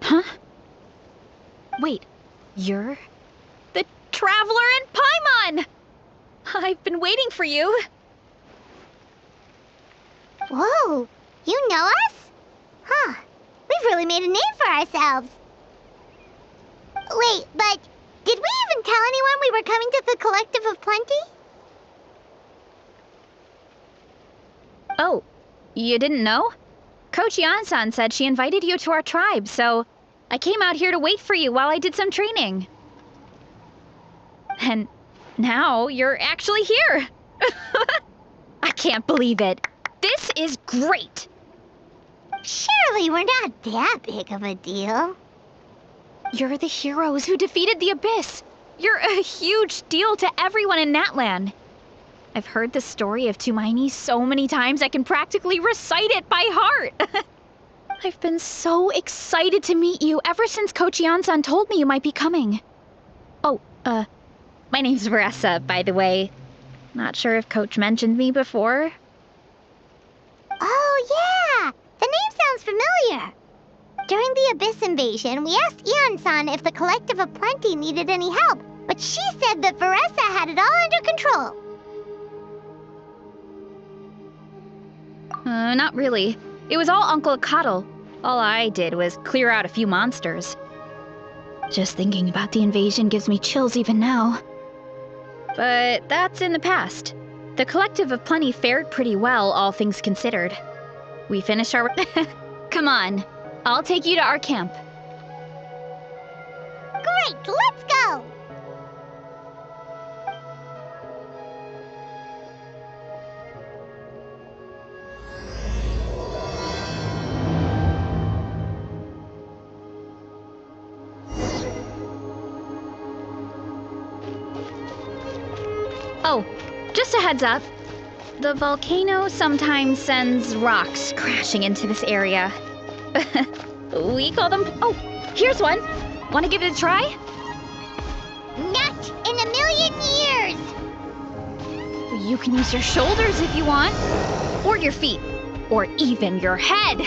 Huh? Wait, you're the Traveler in Paimon! I've been waiting for you. Whoa, you know us? Huh, we've really made a name for ourselves. Wait, but did we even tell anyone we were coming to the Collective of Plenty? Oh, you didn't know? Coach Yan-san said she invited you to our tribe, so I came out here to wait for you while I did some training. And now you're actually here. I can't believe it. This is great. Surely we're not that big of a deal. You're the heroes who defeated the Abyss. You're a huge deal to everyone in Natlan. I've heard the story of Tumaini so many times I can practically recite it by heart. I've been so excited to meet you ever since Coach Yan-san told me you might be coming. Oh, my name's Veressa, by the way. Not sure if Coach mentioned me before. Oh, yeah! The name sounds familiar. During the Abyss invasion, we asked Ian-san if the Collective of Plenty needed any help, but she said that Veressa had it all under control. Not really. It was all Uncle Akatl. All I did was clear out a few monsters. Just thinking about the invasion gives me chills even now. But that's in the past. The Collective of Plenty fared pretty well, all things considered. We finished our... Come on, I'll take you to our camp. Great, let's go! Oh, just a heads up. The volcano sometimes sends rocks crashing into this area. We call them... Oh, here's one. Want to give it a try? Not in a million years! You can use your shoulders if you want. Or your feet. Or even your head.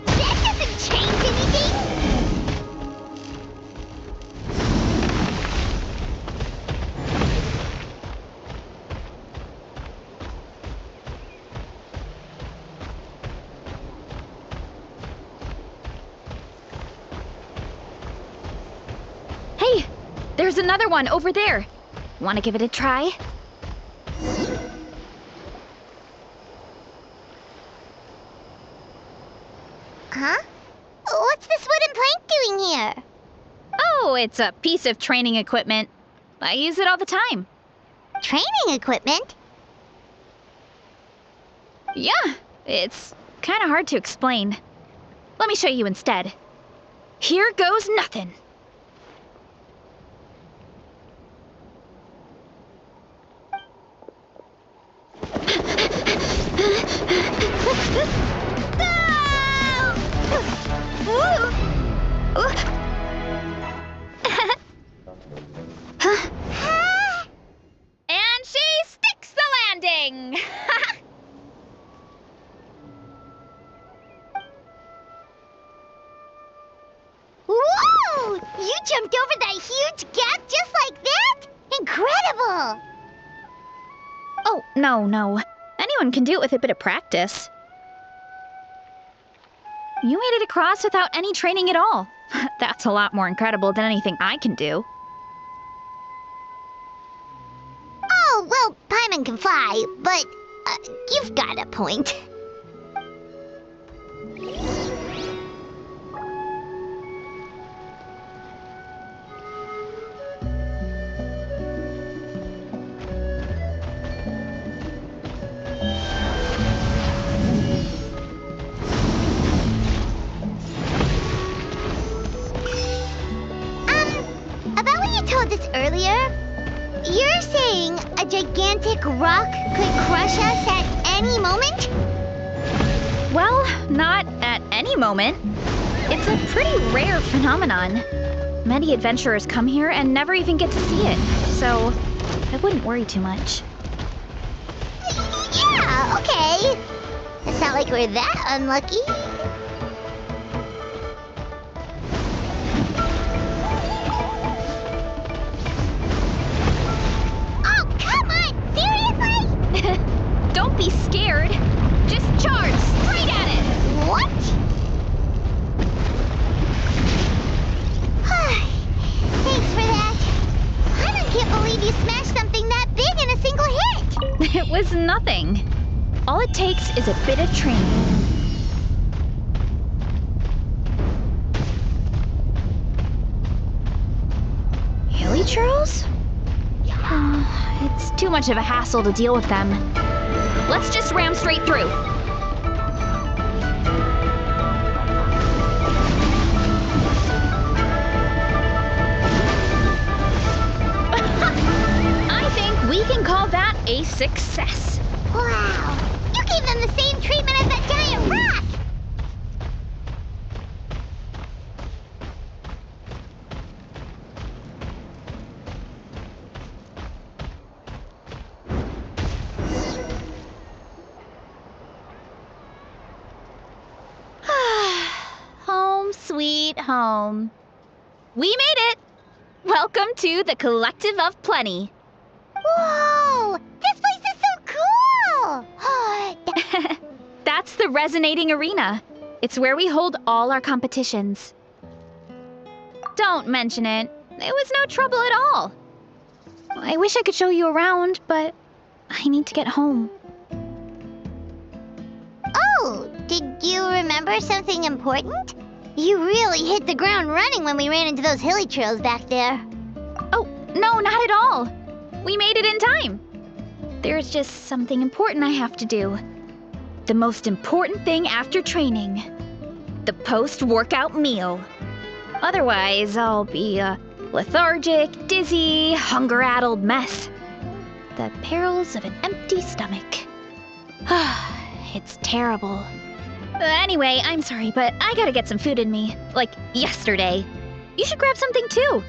That doesn't change anything! Hey, there's another one over there. Want to give it a try? Huh? What's this wooden plank doing here? Oh, it's a piece of training equipment. I use it all the time. Training equipment? Yeah, it's kind of hard to explain. Let me show you instead. Here goes nothing. You jumped over that huge gap just like that? Incredible! Oh, no. Anyone can do it with a bit of practice. You made it across without any training at all. That's a lot more incredible than anything I can do. Oh, well, Paimon can fly, but you've got a point. About what you told us earlier, you're saying a gigantic rock could crush us at any moment? Well, not at any moment. It's a pretty rare phenomenon. Many adventurers come here and never even get to see it, so I wouldn't worry too much. Yeah, okay. It's not like we're that unlucky. Oh, come on! Seriously? Don't be scared. Just charge straight at it. What? Thanks for that. I can't believe you smashed something that big in a single hit. It was nothing. All it takes is a bit of training. Hilly churls? It's too much of a hassle to deal with them. Let's just ram straight through. I think we can call that a success. Wow. You gave them the same treatment as that giant rock. Home sweet home. We made it! Welcome to the Collective of Plenty. Whoa! This place is so cool! That's the Resonating Arena. It's where we hold all our competitions. Don't mention it. It was no trouble at all. I wish I could show you around, but I need to get home. Oh, did you remember something important? You really hit the ground running when we ran into those hilly trails back there. Oh, no, not at all. We made it in time. There's just something important I have to do. The most important thing after training. The post-workout meal. Otherwise, I'll be a lethargic, dizzy, hunger-addled mess. The perils of an empty stomach. It's terrible. Anyway, I'm sorry, but I gotta get some food in me. Like, yesterday. You should grab something too.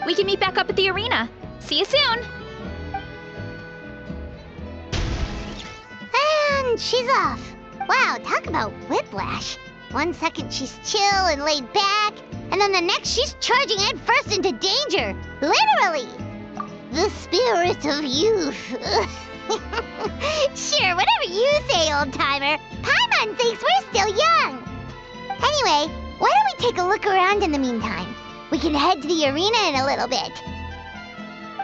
We can meet back up at the arena. See you soon! And she's off. Wow, talk about whiplash. 1 second she's chill and laid back, and then the next she's charging head first into danger. Literally. The spirit of youth. Sure, whatever you say, old-timer. Paimon thinks we're still young. Anyway, why don't we take a look around in the meantime? We can head to the arena in a little bit.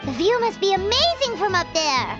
The view must be amazing from up there.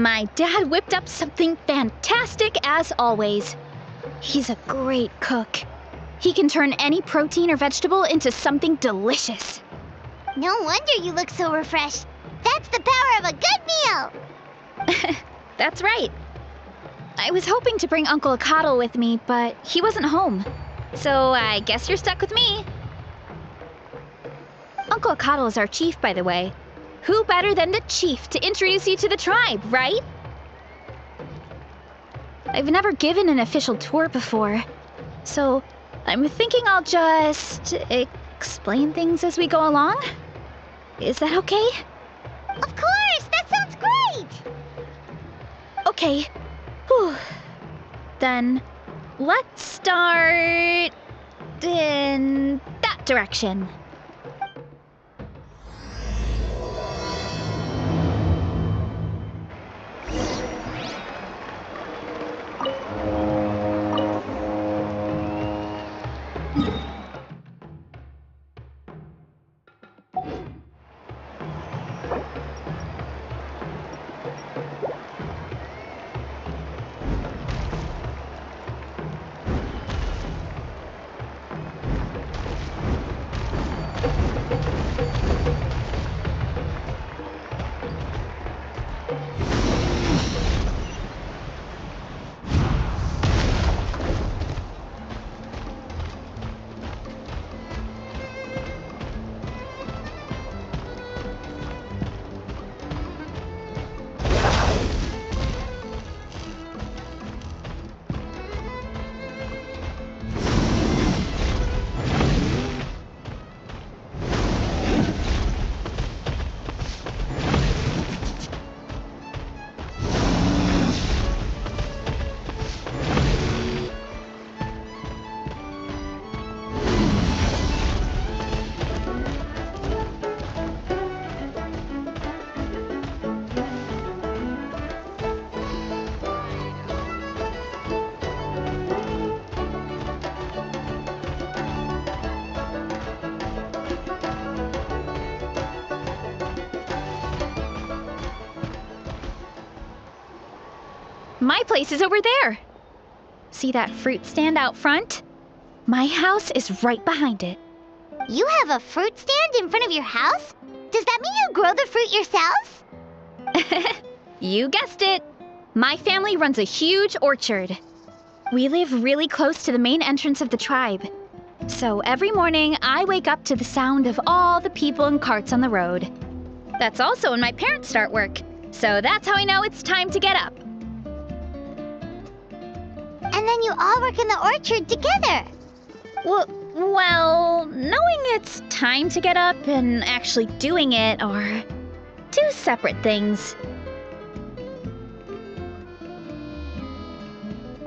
My dad whipped up something fantastic as always. He's a great cook. He can turn any protein or vegetable into something delicious. No wonder you look so refreshed. That's the power of a good meal! That's right. I was hoping to bring Uncle Acatl with me, but he wasn't home. So I guess you're stuck with me. Uncle Acatl is our chief, by the way. Who better than the chief to introduce you to the tribe, right? I've never given an official tour before, so I'm thinking I'll just explain things as we go along. Is that okay? Of course! That sounds great! Okay. Whew. Then let's start in that direction. My place is over there. See that fruit stand out front? My house is right behind it. You have a fruit stand in front of your house? Does that mean you grow the fruit yourself? You guessed it. My family runs a huge orchard. We live really close to the main entrance of the tribe. So every morning, I wake up to the sound of all the people and carts on the road. That's also when my parents start work. So that's how I know it's time to get up. And then you all work in the orchard together. Well, knowing it's time to get up and actually doing it are two separate things.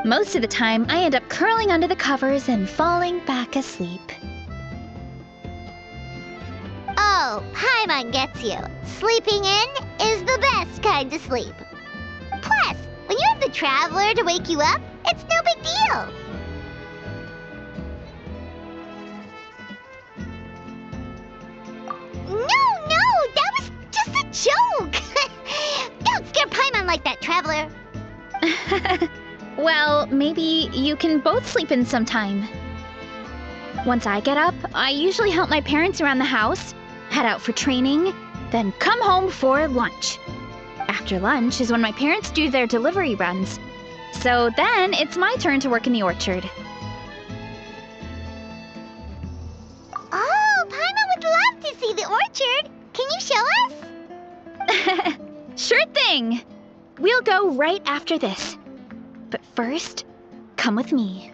Most of the time, I end up curling under the covers and falling back asleep. Oh, Paimon gets you. Sleeping in is the best kind of sleep. Plus, when you have the Traveler to wake you up, it's no big deal. No, that was just a joke. Don't scare Paimon like that, Traveler. Well, maybe you can both sleep in sometime. Once I get up, I usually help my parents around the house, head out for training, then come home for lunch. After lunch is when my parents do their delivery runs. So then it's my turn to work in the orchard. Oh, Paimon would love to see the orchard. Can you show us? Sure thing! We'll go right after this. But first, come with me.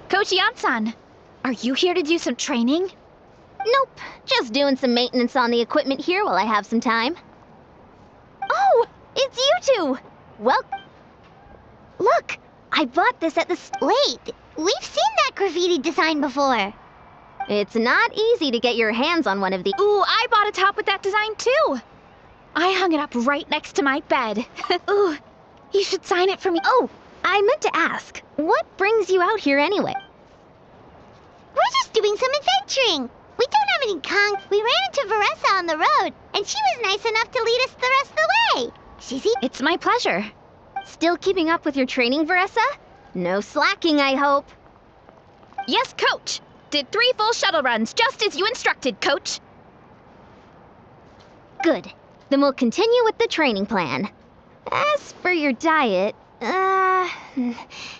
Coach Yan-san, are you here to do some training? Nope, just doing some maintenance on the equipment here while I have some time. Oh, it's two! Well, look, I bought this at the Wait, we've seen that graffiti design before. It's not easy to get your hands on one of these. Ooh, I bought a top with that design too. I hung it up right next to my bed. Ooh, you should sign it for me. Oh, I meant to ask, what brings you out here anyway? We're just doing some adventuring. We don't have any conch. We ran into Veressa on the road, and she was nice enough to lead us the rest of the way. Shizzy? It's my pleasure. Still keeping up with your training, Veressa? No slacking, I hope. Yes, Coach. Did 3 full shuttle runs, just as you instructed, Coach. Good. Then we'll continue with the training plan. As for your diet,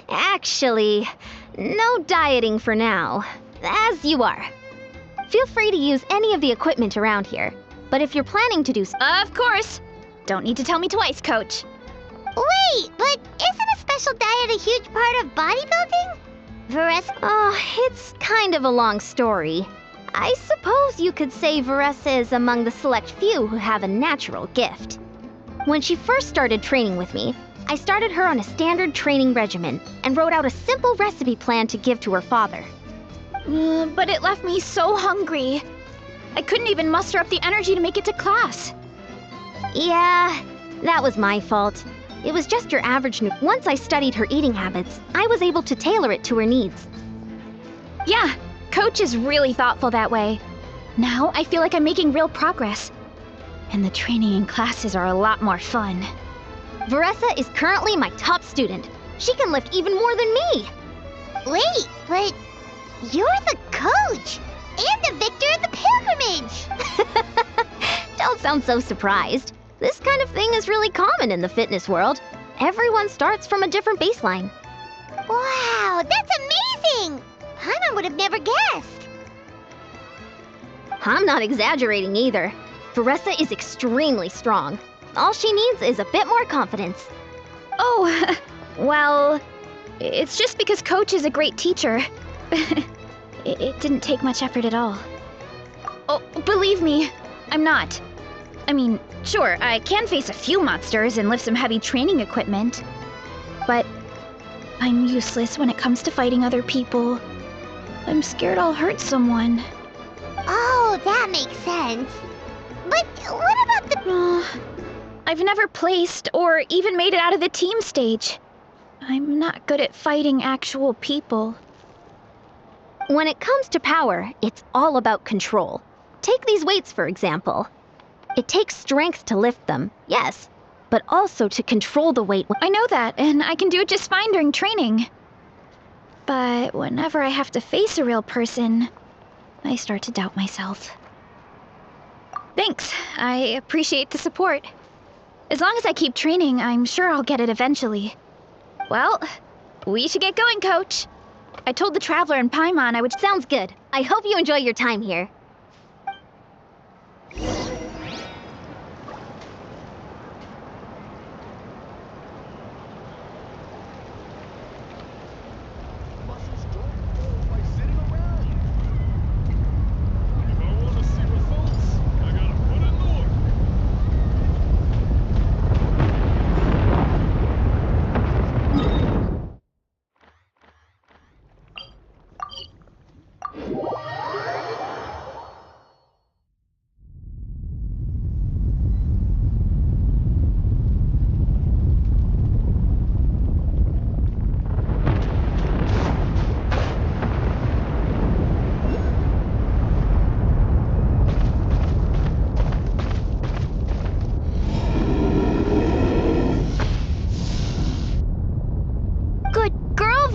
actually, no dieting for now. As you are. Feel free to use any of the equipment around here. But if you're planning to do Of course. Don't need to tell me twice, Coach. Wait, but isn't a special diet a huge part of bodybuilding? Veressa? Oh, it's kind of a long story. I suppose you could say Veressa is among the select few who have a natural gift. When she first started training with me, I started her on a standard training regimen and wrote out a simple recipe plan to give to her father. But it left me so hungry. I couldn't even muster up the energy to make it to class. Yeah, that was my fault. It was just your average Once I studied her eating habits, I was able to tailor it to her needs. Yeah, Coach is really thoughtful that way. Now I feel like I'm making real progress. And the training and classes are a lot more fun. Veressa is currently my top student. She can lift even more than me. Wait, but you're the coach and the victor of the pilgrimage. Don't sound so surprised. This kind of thing is really common in the fitness world. Everyone starts from a different baseline. Wow, that's amazing! Paimon would have never guessed. I'm not exaggerating either. Veressa is extremely strong. All she needs is a bit more confidence. Oh, well, it's just because Coach is a great teacher. It didn't take much effort at all. Oh, believe me, I'm not. I mean, sure, I can face a few monsters and lift some heavy training equipment. But I'm useless when it comes to fighting other people. I'm scared I'll hurt someone. Oh, that makes sense. But what about the... I've never placed or even made it out of the team stage. I'm not good at fighting actual people. When it comes to power, it's all about control. Take these weights, for example. It takes strength to lift them, yes, but also to control the weight. I know that, and I can do it just fine during training. But whenever I have to face a real person, I start to doubt myself. Thanks, I appreciate the support. As long as I keep training, I'm sure I'll get it eventually. Well, we should get going, Coach. I told the Traveler and Paimon I would... Sounds good. I hope you enjoy your time here.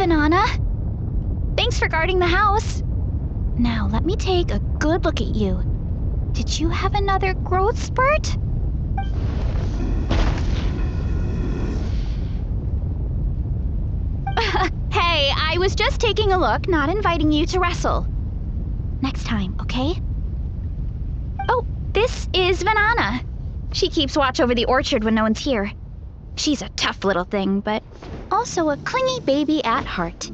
Vanana. Thanks for guarding the house. Now, let me take a good look at you. Did you have another growth spurt? Hey, I was just taking a look, not inviting you to wrestle. Next time, okay? Oh, this is Vanana. She keeps watch over the orchard when no one's here. She's a tough little thing, but also a clingy baby at heart.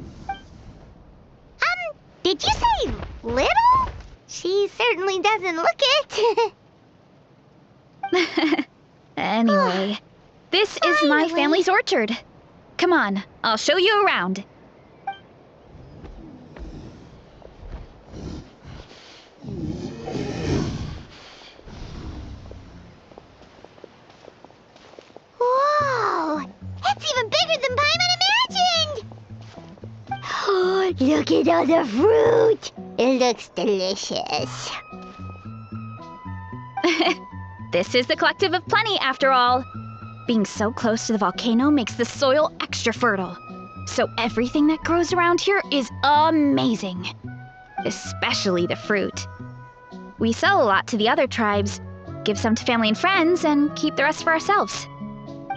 Did you say little? She certainly doesn't look it. Anyway, This is my Finally. family's orchard. Come on, I'll show you around. Whoa! It's even bigger than Paimon imagined! Oh, look at all the fruit! It looks delicious. This is the Collective of Plenty, after all. Being so close to the volcano makes the soil extra fertile. So everything that grows around here is amazing. Especially the fruit. We sell a lot to the other tribes, give some to family and friends, and keep the rest for ourselves.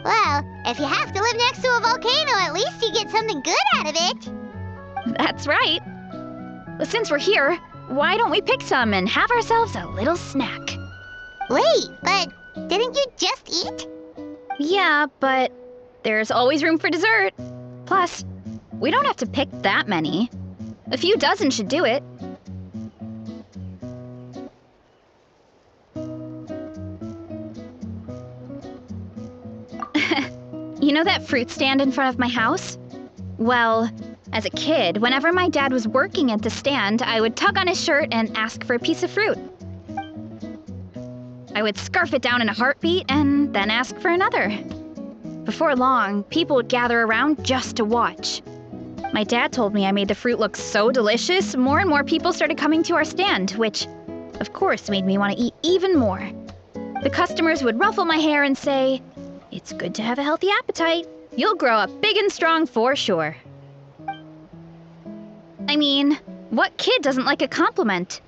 Well, if you have to live next to a volcano, at least you get something good out of it. That's right. Well, since we're here, why don't we pick some and have ourselves a little snack? Wait, but didn't you just eat? Yeah, but there's always room for dessert. Plus, we don't have to pick that many. A few dozen should do it. You know that fruit stand in front of my house? Well, as a kid, whenever my dad was working at the stand, I would tug on his shirt and ask for a piece of fruit. I would scarf it down in a heartbeat and then ask for another. Before long, people would gather around just to watch. My dad told me I made the fruit look so delicious, more and more people started coming to our stand, which, of course, made me want to eat even more. The customers would ruffle my hair and say, "It's good to have a healthy appetite. You'll grow up big and strong for sure." I mean, what kid doesn't like a compliment?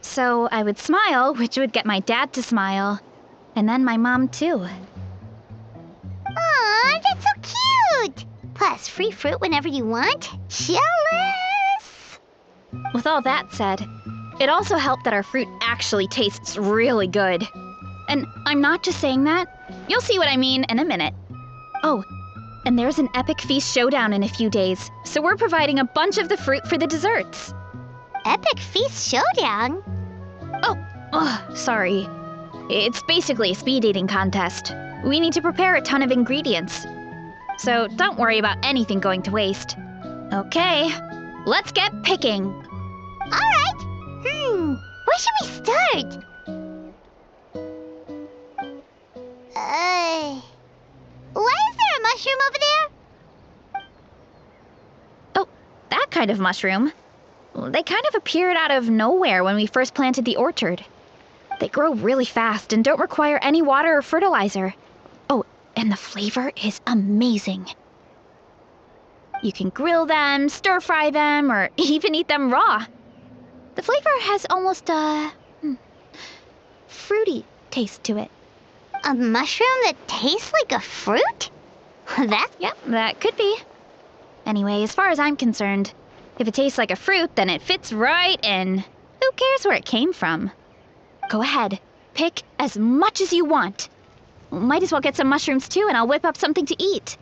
So I would smile, which would get my dad to smile. And then my mom, too. Aw, that's so cute! Plus, free fruit whenever you want. Jealous! With all that said, it also helped that our fruit actually tastes really good. And I'm not just saying that. You'll see what I mean in a minute. Oh, and there's an epic feast showdown in a few days, so we're providing a bunch of the fruit for the desserts. Epic Feast Showdown? Oh, sorry. It's basically a speed eating contest. We need to prepare a ton of ingredients. So don't worry about anything going to waste. Okay, let's get picking. Alright! Where should we start? Why is there a mushroom over there? Oh, that kind of mushroom. They kind of appeared out of nowhere when we first planted the orchard. They grow really fast and don't require any water or fertilizer. Oh, and the flavor is amazing. You can grill them, stir-fry them, or even eat them raw. The flavor has almost a fruity taste to it. A mushroom that tastes like a fruit? Yep, that could be. Anyway, as far as I'm concerned, if it tastes like a fruit, then it fits right in. Who cares where it came from? Go ahead, pick as much as you want. Might as well get some mushrooms too, and I'll whip up something to eat.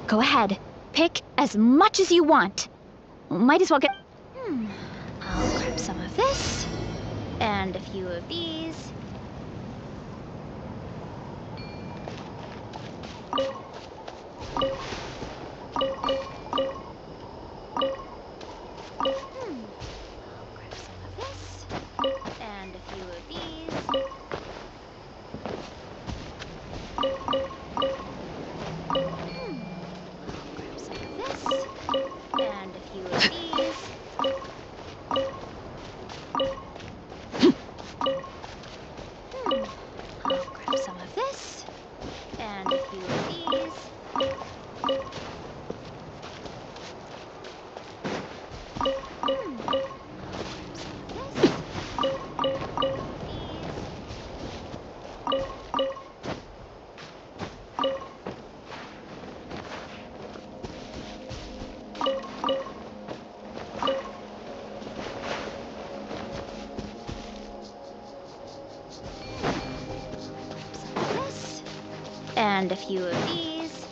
Go ahead. Pick as much as you want. Might as well get... I'll grab some of this. And a few of these. I'll grab some of this. And a few of these. And a few of these. I'll grab some of this. And a few of these. And a few of these.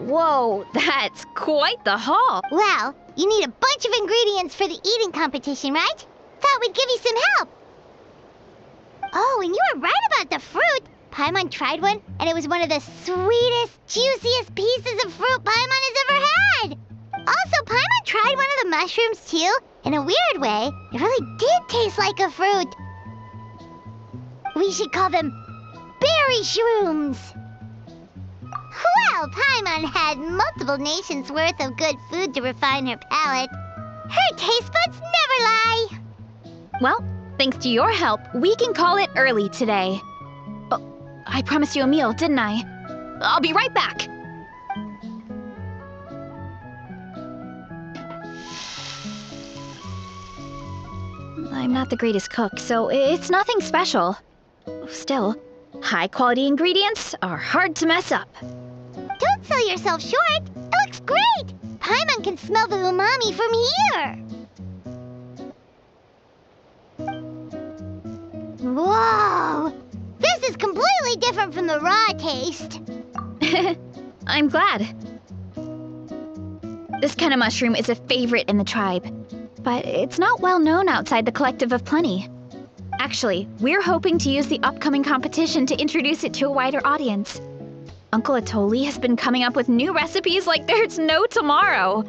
Whoa, that's quite the haul. Well, you need a bunch of ingredients for the eating competition, right? Thought we'd give you some help. Oh, and you were right about the fruit. Paimon tried one, and it was one of the sweetest, juiciest pieces of fruit Paimon has ever had. Also, Paimon tried one of the mushrooms, too. In a weird way, it really did taste like a fruit. We should call them berry shrooms. Well, Paimon had multiple nations' worth of good food to refine her palate. Her taste buds never lie. Well, thanks to your help, we can call it early today. Oh, I promised you a meal, didn't I? I'll be right back. I'm not the greatest cook, so it's nothing special. Still, high-quality ingredients are hard to mess up. Don't sell yourself short. It looks great. Paimon can smell the umami from here. Whoa! This is completely different from the raw taste. I'm glad. This kind of mushroom is a favorite in the tribe, but it's not well known outside the Collective of Plenty. Actually, we're hoping to use the upcoming competition to introduce it to a wider audience. Uncle Atoli has been coming up with new recipes like there's no tomorrow.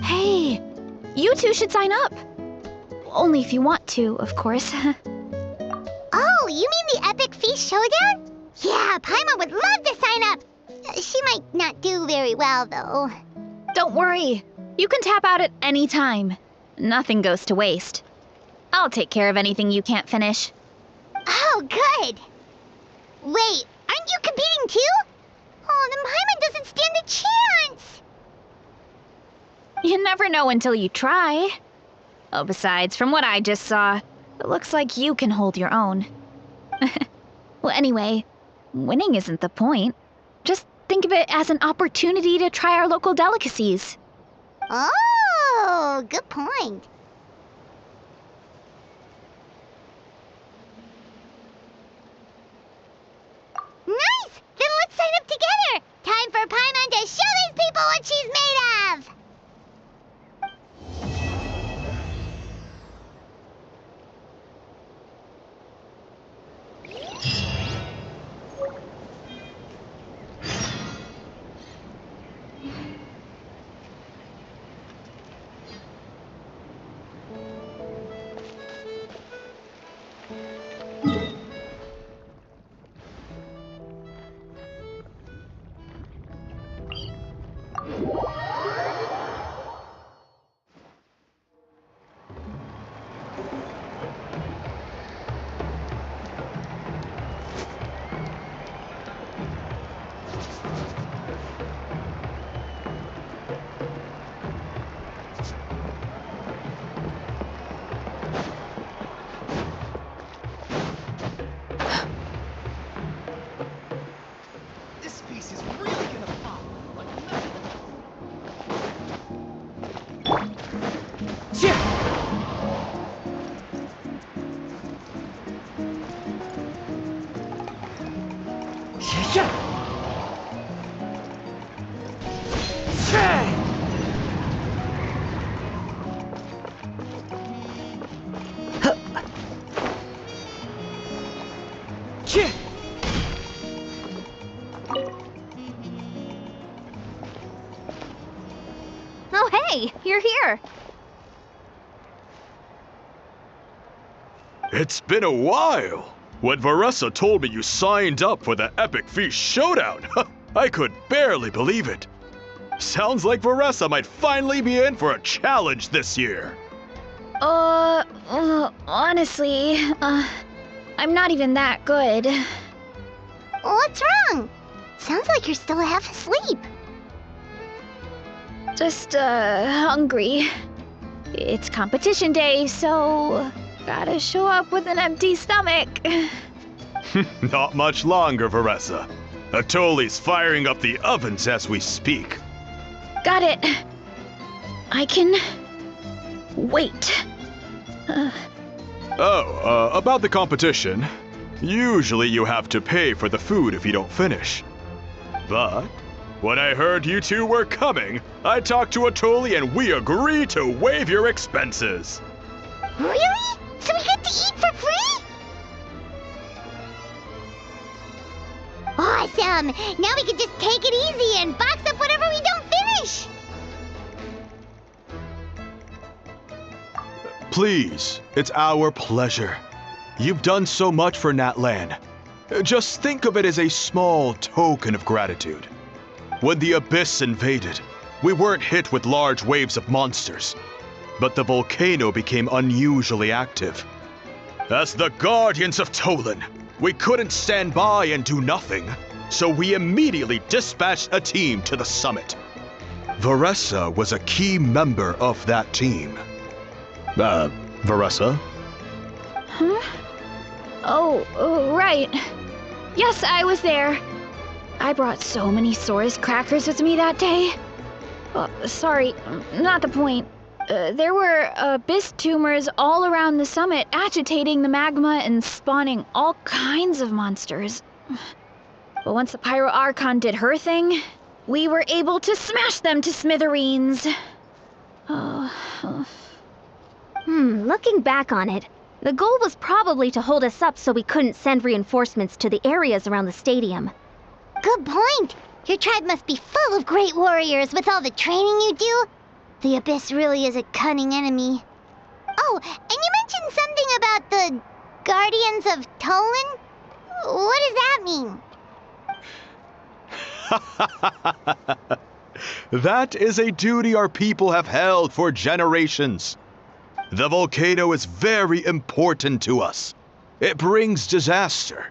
Hey, you two should sign up. Only if you want to, of course. Oh, you mean the Epic Feast Showdown? Yeah, Paimon would love to sign up. She might not do very well, though. Don't worry. You can tap out at any time. Nothing goes to waste. I'll take care of anything you can't finish. Oh, good. Wait, aren't you competing too? Oh, then Paimon doesn't stand a chance. You never know until you try. Oh, besides, from what I just saw, it looks like you can hold your own. Well, anyway, winning isn't the point. Just think of it as an opportunity to try our local delicacies. Oh, good point. Nice! Then let's sign up together! Time for Paimon to show these people what she's made of! This piece is really gonna pop like nothing. Oh, hey, you're here. It's been a while. When Varessa told me you signed up for the Epic Feast Showdown, I could barely believe it. Sounds like Varessa might finally be in for a challenge this year. Honestly, I'm not even that good. What's wrong? Sounds like you're still half asleep. Just, hungry. It's competition day, so gotta show up with an empty stomach. Not much longer, Varessa. Atoli's firing up the ovens as we speak. Got it. I can wait. About the competition. Usually you have to pay for the food if you don't finish. But when I heard you two were coming, I talked to Atoli and we agreed to waive your expenses. Really? So we get to eat for free? Awesome! Now we can just take it easy and box up whatever we don't finish! Please, it's our pleasure. You've done so much for Natlan. Just think of it as a small token of gratitude. When the Abyss invaded, we weren't hit with large waves of monsters, but the volcano became unusually active. As the Guardians of Tolan, we couldn't stand by and do nothing, so we immediately dispatched a team to the summit. Varessa was a key member of that team. Varessa? Huh? Oh, right. Yes, I was there. I brought so many Saurus crackers with me that day. Sorry, not the point. There were abyss tumors all around the summit, agitating the magma and spawning all kinds of monsters. But once the Pyro Archon did her thing, we were able to smash them to smithereens. Looking back on it, the goal was probably to hold us up so we couldn't send reinforcements to the areas around the stadium. Good point. Your tribe must be full of great warriors with all the training you do. The Abyss really is a cunning enemy. Oh, and you mentioned something about the Guardians of Tolan? What does that mean? That is a duty our people have held for generations. The volcano is very important to us. It brings disaster,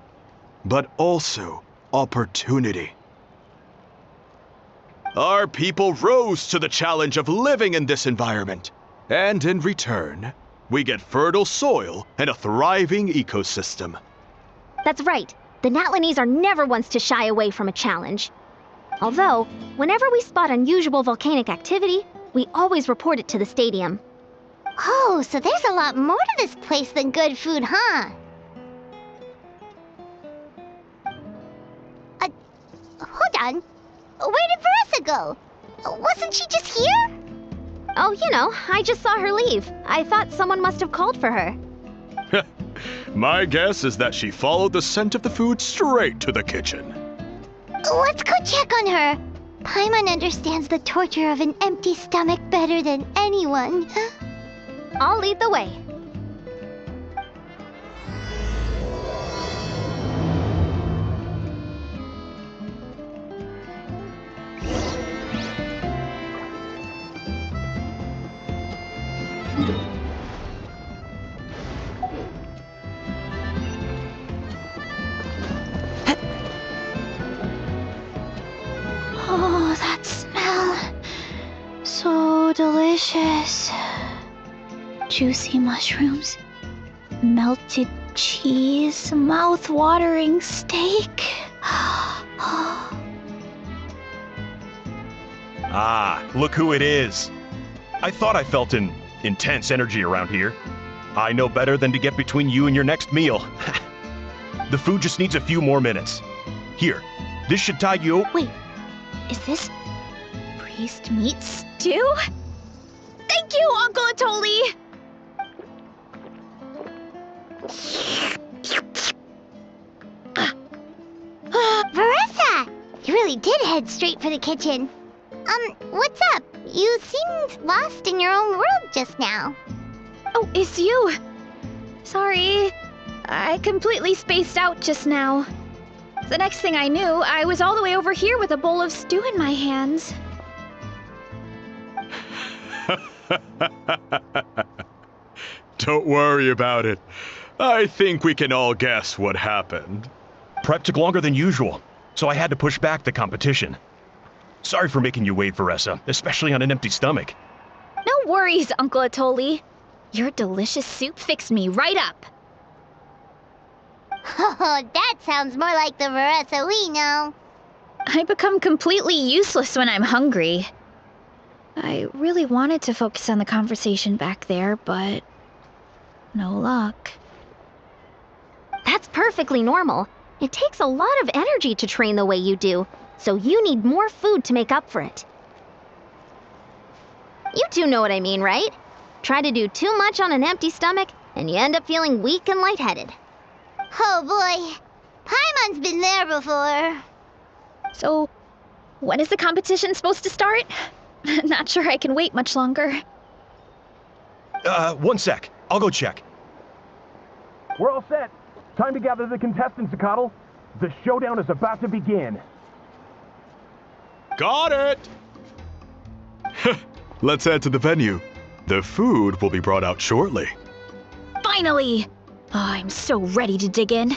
but also opportunity. Our people rose to the challenge of living in this environment, and in return, we get fertile soil and a thriving ecosystem. That's right. The Natlanese are never ones to shy away from a challenge. Although, whenever we spot unusual volcanic activity, we always report it to the stadium. Oh, so there's a lot more to this place than good food, huh? Hold on. Where did Veressa go? Wasn't she just here? Oh, I just saw her leave. I thought someone must have called for her. My guess is that she followed the scent of the food straight to the kitchen. Let's go check on her. Paimon understands the torture of an empty stomach better than anyone. I'll lead the way. Oh, that smell. So delicious. Juicy mushrooms, melted cheese, mouth-watering steak. Ah, look who it is. I thought I felt an intense energy around here. I know better than to get between you and your next meal. The food just needs a few more minutes. Here, this should tide you. Wait, is this priest meat stew? Thank you, Uncle Atoli! Veressa! You really did head straight for the kitchen. What's up? You seemed lost in your own world just now. Oh, it's you. Sorry, I completely spaced out just now. The next thing I knew, I was all the way over here with a bowl of stew in my hands. Don't worry about it. I think we can all guess what happened. Prep took longer than usual, so I had to push back the competition. Sorry for making you wait, Veressa, especially on an empty stomach. No worries, Uncle Atoli. Your delicious soup fixed me right up. Oh, that sounds more like the Veressa we know. I become completely useless when I'm hungry. I really wanted to focus on the conversation back there, but no luck. That's perfectly normal. It takes a lot of energy to train the way you do, so you need more food to make up for it. You do know what I mean, right? Try to do too much on an empty stomach, and you end up feeling weak and lightheaded. Oh boy, Paimon's been there before. So, when is the competition supposed to start? Not sure I can wait much longer. 1 sec. I'll go check. We're all set. Time to gather the contestants, Akatl. The showdown is about to begin. Got it! Let's head to the venue. The food will be brought out shortly. Finally! Oh, I'm so ready to dig in.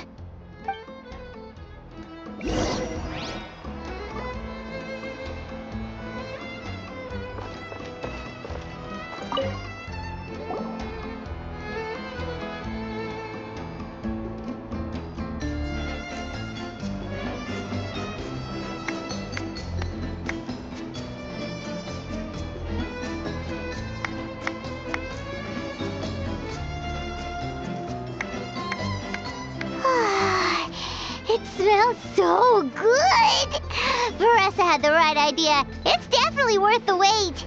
smells so good! Veressa had the right idea. It's definitely worth the wait.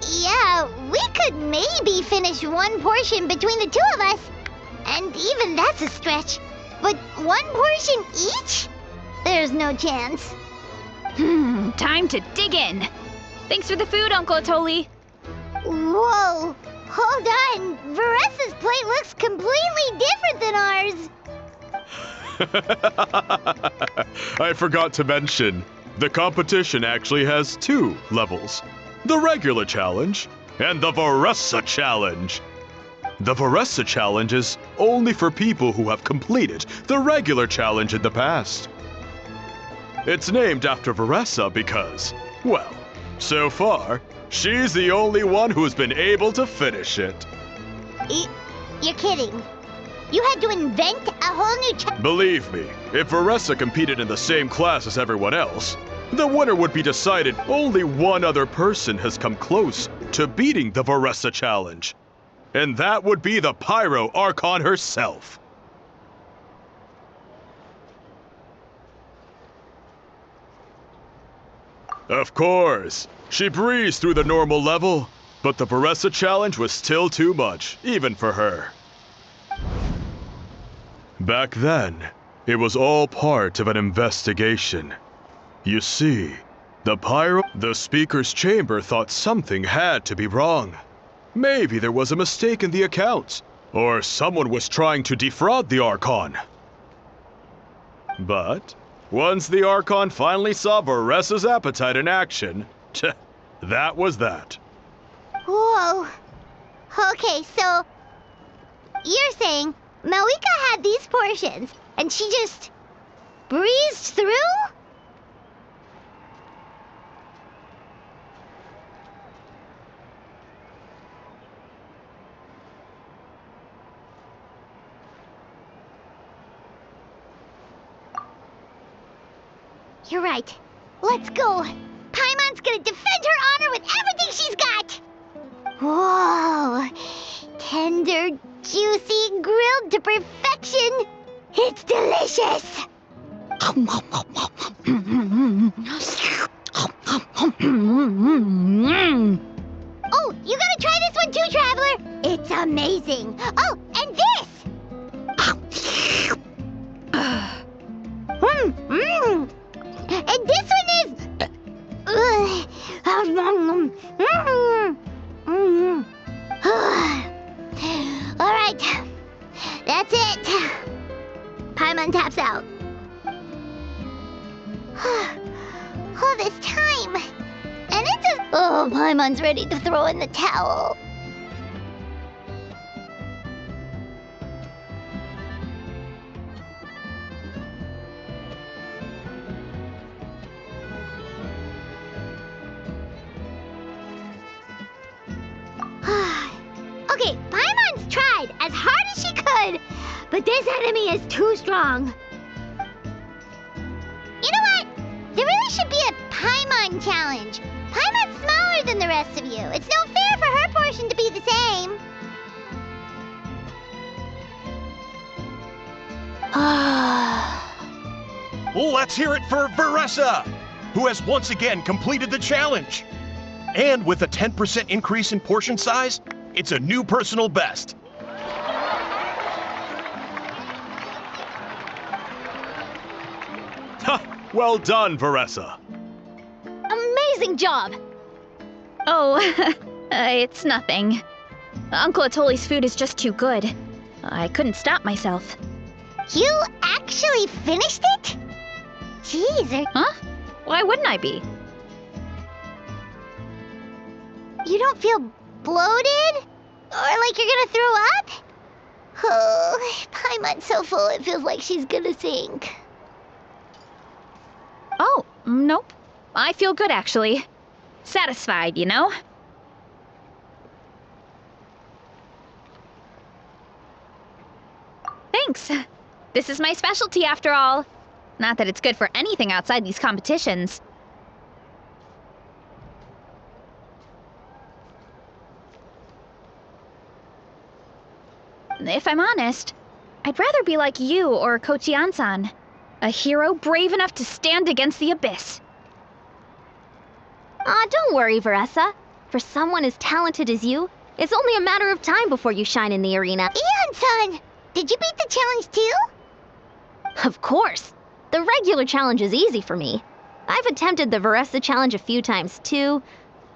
Yeah, we could maybe finish one portion between the two of us. And even that's a stretch. But one portion each? There's no chance. Time to dig in. Thanks for the food, Uncle Atoli. Whoa! Hold on! Veressa's plate looks completely different than ours! I forgot to mention, the competition actually has 2 levels. The regular challenge and the Veressa challenge. The Veressa challenge is only for people who have completed the regular challenge in the past. It's named after Veressa because, well, so far, she's the only one who's been able to finish it. You're kidding. You had to invent a whole new Believe me, if Veressa competed in the same class as everyone else, the winner would be decided. Only one other person has come close to beating the Veressa challenge. And that would be the Pyro Archon herself. Of course, she breezed through the normal level, but the Veressa challenge was still too much, even for her. Back then, it was all part of an investigation. You see, the speaker's chamber thought something had to be wrong. Maybe there was a mistake in the accounts, or someone was trying to defraud the Archon. But once the Archon finally saw Veressa's appetite in action, that was that. Whoa. Okay, so you're saying Malika had these portions, and she just breezed through? You're right. Let's go. Paimon's gonna defend her honor with everything she's got. Whoa. Tender, juicy, grilled to perfection. It's delicious. Oh, you gotta try this one too, Traveler. It's amazing. Oh, and this. And this one is... All right, that's it. Paimon taps out. All this time, and it's a... Oh, Paimon's ready to throw in the towel. Okay, Paimon's tried as hard as she could, but this enemy is too strong. You know what? There really should be a Paimon challenge. Paimon's smaller than the rest of you. It's no fair for her portion to be the same. Let's hear it for Veressa, who has once again completed the challenge. And with a 10% increase in portion size, it's a new personal best. Well done, Veressa. Amazing job! Oh, it's nothing. Uncle Atoli's food is just too good. I couldn't stop myself. You actually finished it? Jeez, Huh? Why wouldn't I be? you don't feel bloated? Or like you're gonna throw up? Oh, Paimon's so full it feels like she's gonna sink. Oh, nope. I feel good, actually. Satisfied, you know? Thanks. This is my specialty, after all. Not that it's good for anything outside these competitions. If I'm honest, I'd rather be like you or Kochian-san, a hero brave enough to stand against the abyss. Aw, don't worry, Veressa. For someone as talented as you, it's only a matter of time before you shine in the arena. Eon-san, did you beat the challenge too? Of course. The regular challenge is easy for me. I've attempted the Veressa challenge a few times too,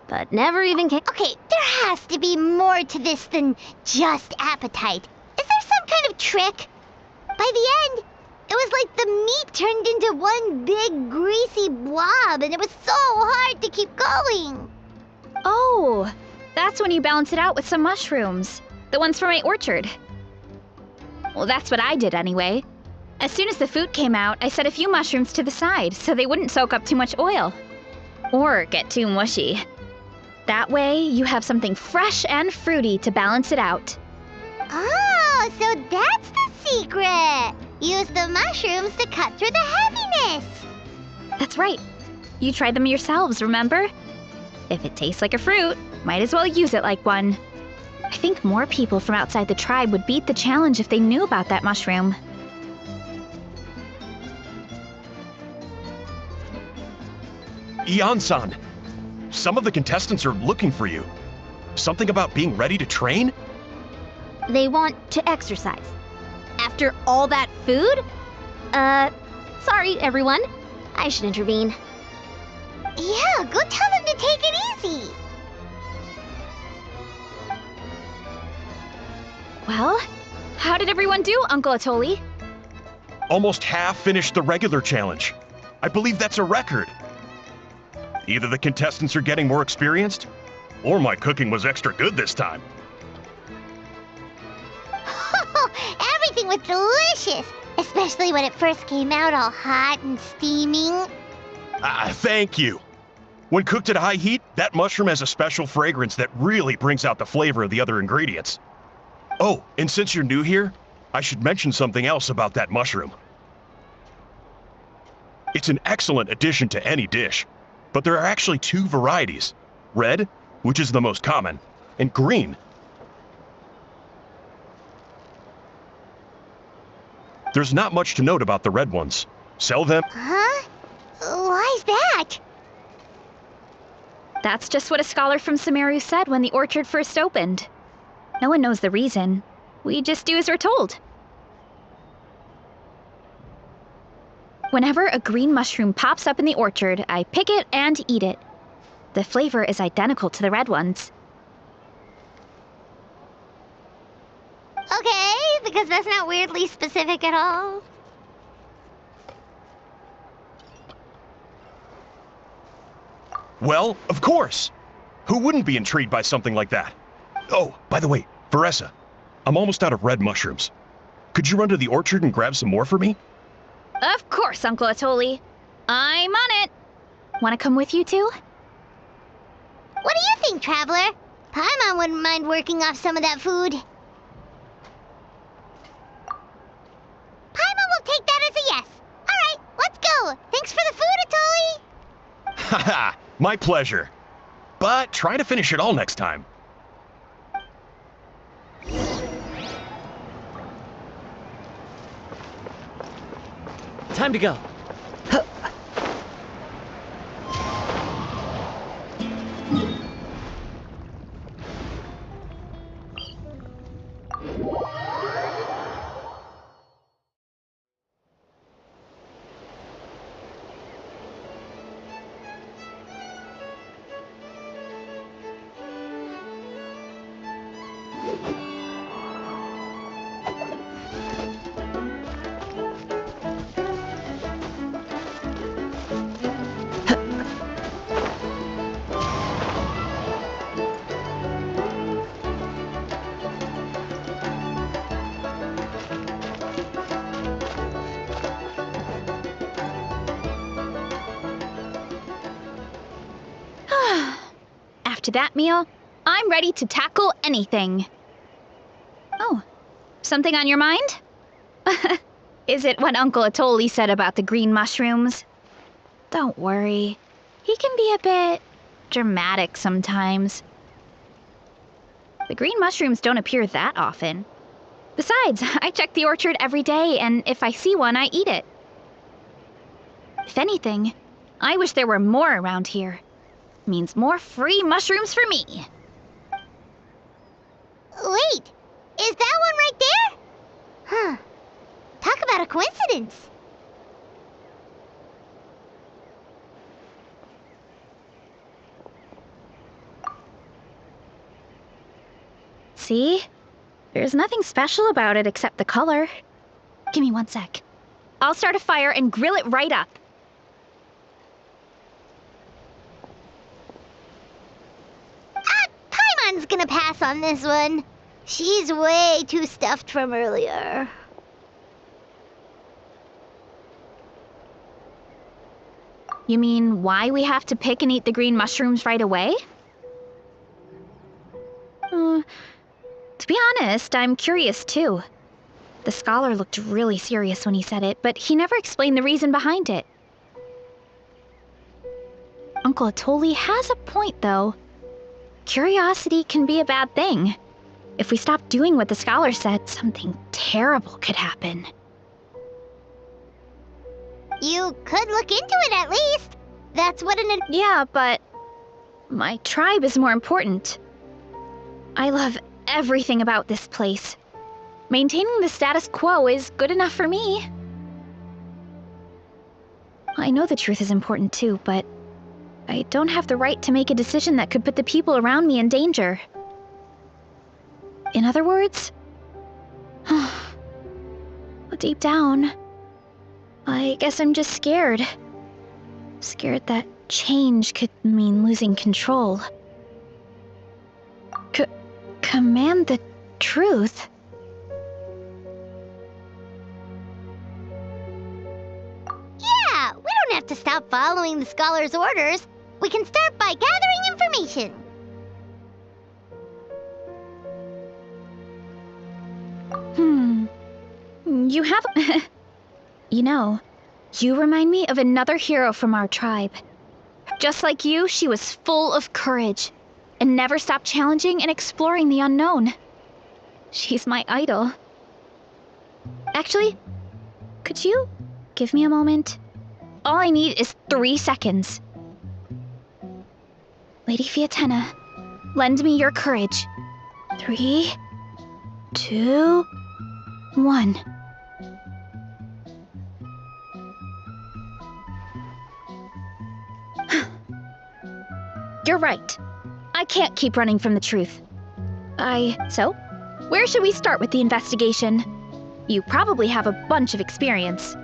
but never even came. Okay, there has to be more to this than just appetite. Is there some kind of trick? By the end, it was like the meat turned into one big greasy blob, and it was so hard to keep going. Oh, that's when you balance it out with some mushrooms. The ones from my orchard. Well, that's what I did anyway. As soon as the food came out, I set a few mushrooms to the side so they wouldn't soak up too much oil. Or get too mushy. That way, you have something fresh and fruity to balance it out. Oh, so that's the secret. Use the mushrooms to cut through the heaviness. That's right. You tried them yourselves, remember? If it tastes like a fruit, might as well use it like one. I think more people from outside the tribe would beat the challenge if they knew about that mushroom. Eon-san, some of the contestants are looking for you. Something about being ready to train? They want to exercise. After all that food? Sorry, everyone. I should intervene. Yeah, go tell them to take it easy. Well, how did everyone do, Uncle Atoli? Almost half finished the regular challenge. I believe that's a record. Either the contestants are getting more experienced, or my cooking was extra good this time. Everything was delicious, especially when it first came out all hot and steaming. Thank you. When cooked at high heat, that mushroom has a special fragrance that really brings out the flavor of the other ingredients. Oh, and since you're new here, I should mention something else about that mushroom. It's an excellent addition to any dish, but there are actually two varieties. Red, which is the most common, and green. There's not much to note about the red ones. Sell them. Huh? Why's that? That's just what a scholar from Sumeru said when the orchard first opened. No one knows the reason. We just do as we're told. Whenever a green mushroom pops up in the orchard, I pick it and eat it. The flavor is identical to the red ones. Okay, because that's not weirdly specific at all. Well, of course. Who wouldn't be intrigued by something like that? Oh, by the way, Veressa, I'm almost out of red mushrooms. Could you run to the orchard and grab some more for me? Of course, Uncle Atoli. I'm on it. Want to come with you too? What do you think, Traveler? Paimon wouldn't mind working off some of that food. Paimon will take that as a yes. All right, let's go. Thanks for the food, Atoli. Haha, my pleasure. But try to finish it all next time. Time to go. After that meal, I'm ready to tackle anything. Oh, something on your mind? Is it what Uncle Atoli said about the green mushrooms? Don't worry. He can be a bit dramatic sometimes. The green mushrooms don't appear that often. Besides, I check the orchard every day, and if I see one, I eat it. If anything, I wish there were more around here. Means more free mushrooms for me. Wait, is that one right there? Huh. Talk about a coincidence. See? There's nothing special about it except the color. Give me 1 sec. I'll start a fire and grill it right up. Paimon's gonna pass on this one. She's way too stuffed from earlier. You mean why we have to pick and eat the green mushrooms right away? To be honest, I'm curious too. The scholar looked really serious when he said it, but he never explained the reason behind it. Uncle Atoli has a point, though. Curiosity can be a bad thing. If we stop doing what the scholar said, something terrible could happen. You could look into it at least. That's what Yeah, but my tribe is more important. I love everything about this place. Maintaining the status quo is good enough for me. I know the truth is important too, but I don't have the right to make a decision that could put the people around me in danger. In other words, deep down, I guess I'm just scared. Scared that change could mean losing control. Command the truth? Yeah, we don't have to stop following the scholar's orders. We can start by gathering information. You have... You know, you remind me of another hero from our tribe. Just like you, she was full of courage and never stopped challenging and exploring the unknown. She's my idol. Actually, could you give me a moment? All I need is 3 seconds. Lady Fiatena, lend me your courage. 3, 2, 1. You're right. I can't keep running from the truth. So, where should we start with the investigation? You probably have a bunch of experience.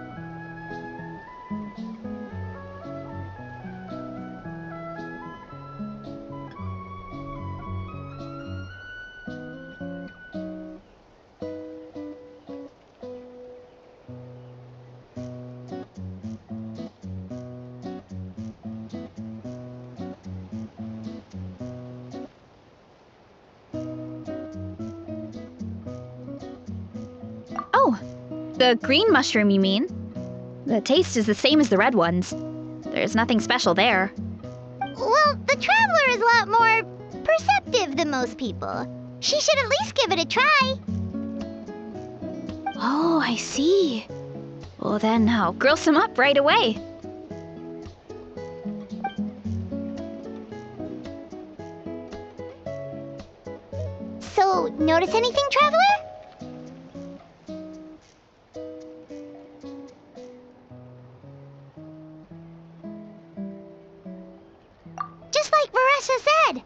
Oh, the green mushroom, you mean? The taste is the same as the red ones. There's nothing special there. Well, the Traveler is a lot more perceptive than most people. She should at least give it a try. Oh, I see. Well, then I'll grill some up right away. So, notice anything, Traveler? Just like Varessa said.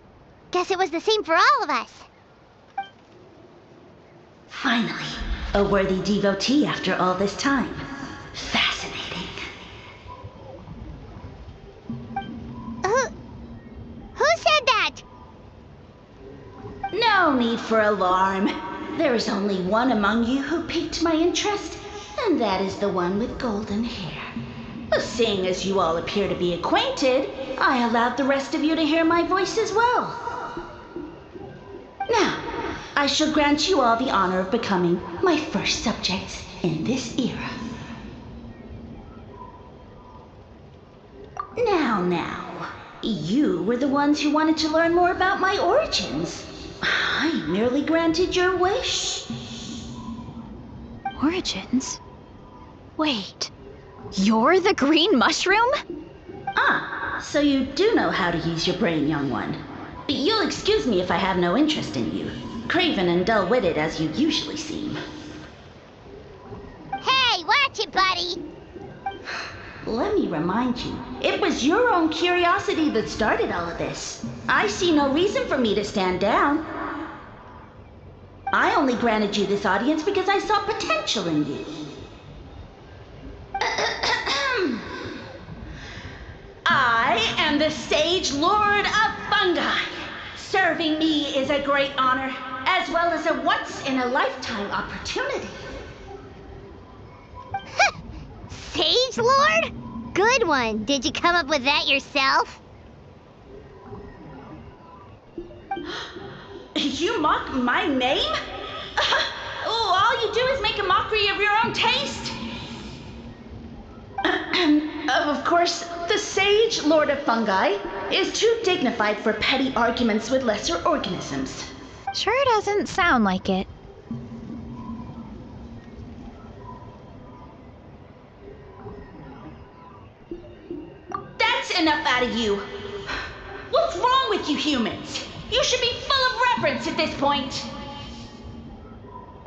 Guess it was the same for all of us. Finally, a worthy devotee after all this time. Fascinating. Who said that? No need for alarm. There is only one among you who piqued my interest, and that is the one with golden hair. Seeing as you all appear to be acquainted, I allowed the rest of you to hear my voice as well. Now, I shall grant you all the honor of becoming my first subjects in this era. Now, you were the ones who wanted to learn more about my origins. I merely granted your wish. origins? Wait, you're the green mushroom? Ah, so you do know how to use your brain, young one. You'll excuse me if I have no interest in you, craven and dull-witted as you usually seem. Hey, watch it, buddy! Let me remind you, it was your own curiosity that started all of this. I see no reason for me to stand down. I only granted you this audience because I saw potential in you. I am the Sage Lord of Fungi. Serving me is a great honor, as well as a once-in-a-lifetime opportunity. Sage Lord? Good one. Did you come up with that yourself? You mock my name? All you do is make a mockery of your own taste. Of course, the Sage Lord of Fungi is too dignified for petty arguments with lesser organisms. Sure doesn't sound like it. That's enough out of you. What's wrong with you humans? You should be full of reverence at this point.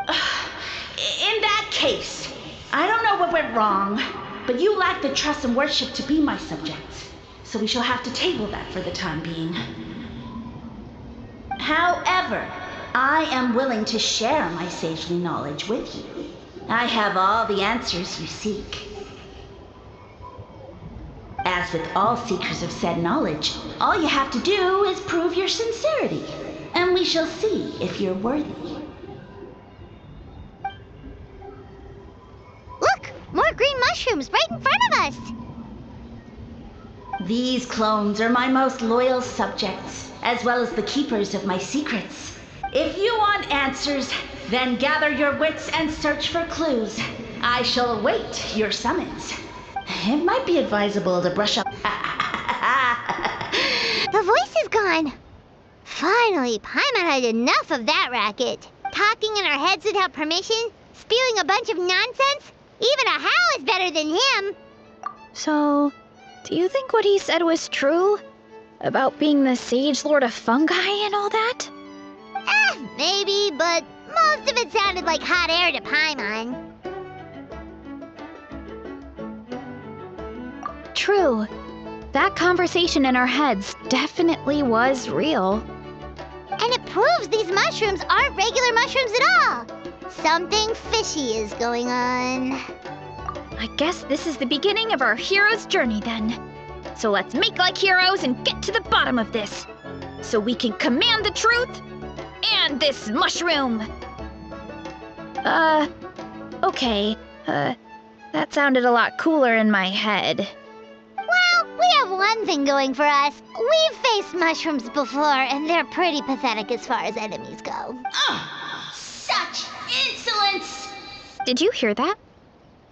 In that case, I don't know what went wrong, but you lack the trust and worship to be my subjects, so we shall have to table that for the time being. However, I am willing to share my sagely knowledge with you. I have all the answers you seek. As with all seekers of said knowledge, all you have to do is prove your sincerity, and we shall see if you're worthy. Look! More green mushrooms right in front of us! These clones are my most loyal subjects, as well as the keepers of my secrets. If you want answers, then gather your wits and search for clues. I shall await your summons. It might be advisable to brush up. The voice is gone. Finally, Paimon had enough of that racket. Talking in our heads without permission, spewing a bunch of nonsense. Even a Hal is better than him. So, do you think what he said was true? About being the Sage Lord of Fungi and all that? Maybe, but most of it sounded like hot air to Paimon. True. That conversation in our heads definitely was real. And it proves these mushrooms aren't regular mushrooms at all. Something fishy is going on. I guess this is the beginning of our hero's journey then. So let's make like heroes and get to the bottom of this. So we can command the truth and this mushroom. Okay. That sounded a lot cooler in my head. Well, we have one thing going for us. We've faced mushrooms before, and they're pretty pathetic as far as enemies go. Such insolence! Did you hear that?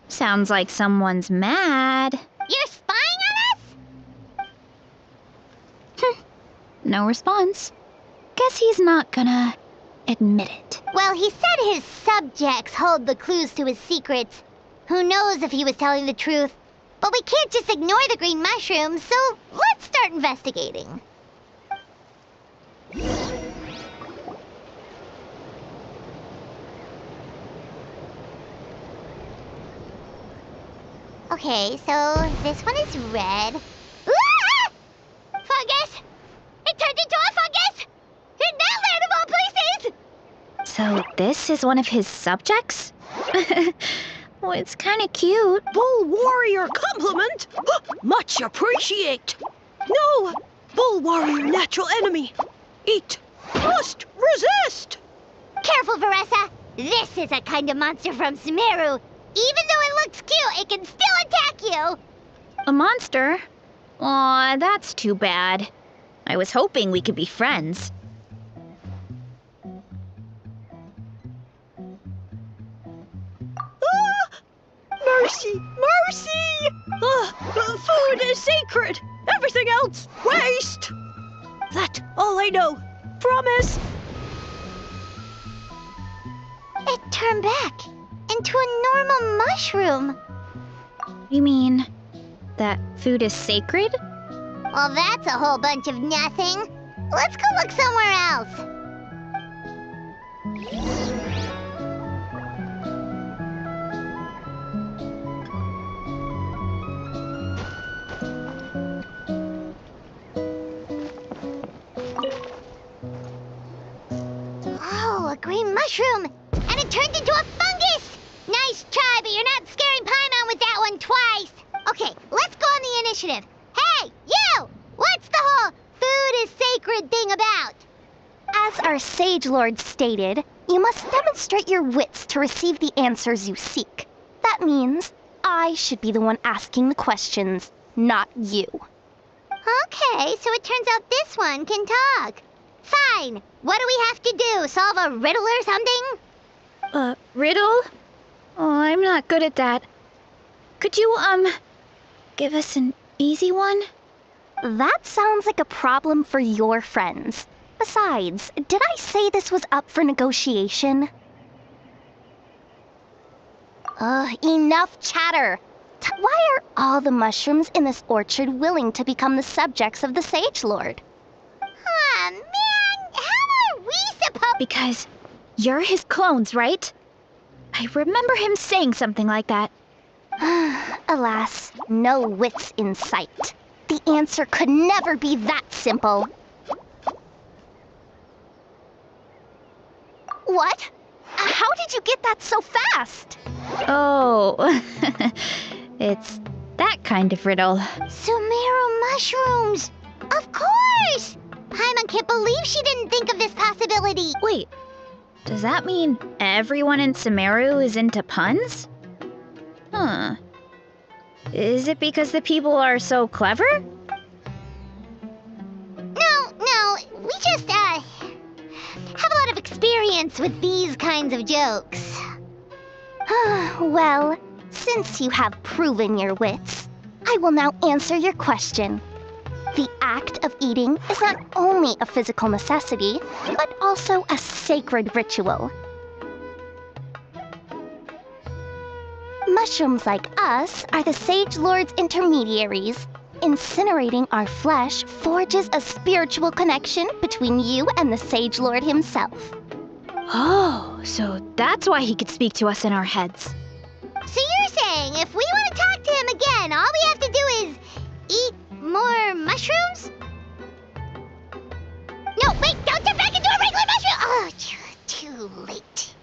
Sounds like someone's mad. You're spying on us? No response. Guess he's not gonna admit it. Well, he said his subjects hold the clues to his secrets. Who knows if he was telling the truth? But we can't just ignore the green mushrooms, so let's start investigating. Okay, so this one is red. Ah! Fungus! It turned into a fungus! In that land of all places! So this is one of his subjects? Well, it's kind of cute. Bull Warrior compliment! Much appreciate! No! Bull Warrior natural enemy! Eat! Must resist! Careful, Veressa! This is a kind of monster from Sumeru. Even though it looks cute, it can still attack you! A monster? Aw, that's too bad. I was hoping we could be friends. Mercy! Mercy! Food is sacred! Everything else, waste! That's all I know. Promise! It turned back. into a normal mushroom? You mean that food is sacred? Well, that's a whole bunch of nothing. Let's go look somewhere else. Oh, a green mushroom! And it turned into a fungus! Nice try, but you're not scaring Paimon with that one twice! Okay, let's go on the initiative. Hey, you! What's the whole food is sacred thing about? As our Sage Lord stated, you must demonstrate your wits to receive the answers you seek. That means I should be the one asking the questions, not you. Okay, so it turns out this one can talk. Fine. What do we have to do? Solve a riddle or something? Riddle? Oh, I'm not good at that. Could you, give us an easy one? That sounds like a problem for your friends. Besides, did I say this was up for negotiation? Enough chatter! Why are all the mushrooms in this orchard willing to become the subjects of the Sage Lord? Aw, man! How are we supposed... Because you're his clones, right? I remember him saying something like that. Alas, no wits in sight. The answer could never be that simple. What? How did you get that so fast? Oh, it's that kind of riddle. Sumeru mushrooms! Of course! Paimon can't believe she didn't think of this possibility. Wait, does that mean everyone in Sumeru is into puns? Huh. Is it because the people are so clever? No, we just, have a lot of experience with these kinds of jokes. Well, since you have proven your wits, I will now answer your question. The act of eating is not only a physical necessity, but also a sacred ritual. Mushrooms like us are the Sage Lord's intermediaries. Incinerating our flesh forges a spiritual connection between you and the Sage Lord himself. Oh, so that's why he could speak to us in our heads. So you're saying if we want to talk to him again, all we have to do is eat more mushrooms? No, wait, don't turn back into a regular mushroom! Oh, too late.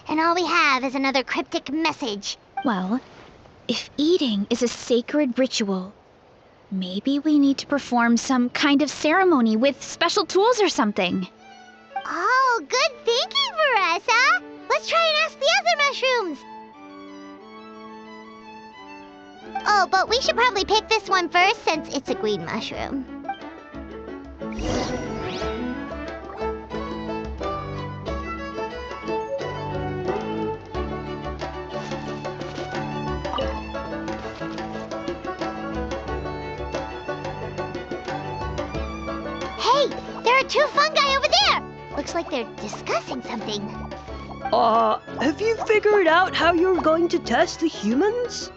And all we have is another cryptic message. Well, if eating is a sacred ritual, maybe we need to perform some kind of ceremony with special tools or something. Oh, good thinking, Veressa! Let's try and ask the other mushrooms! Oh, but we should probably pick this one first since it's a green mushroom. Hey, there are two fungi over there! Looks like they're discussing something. Have you figured out how you're going to test the humans?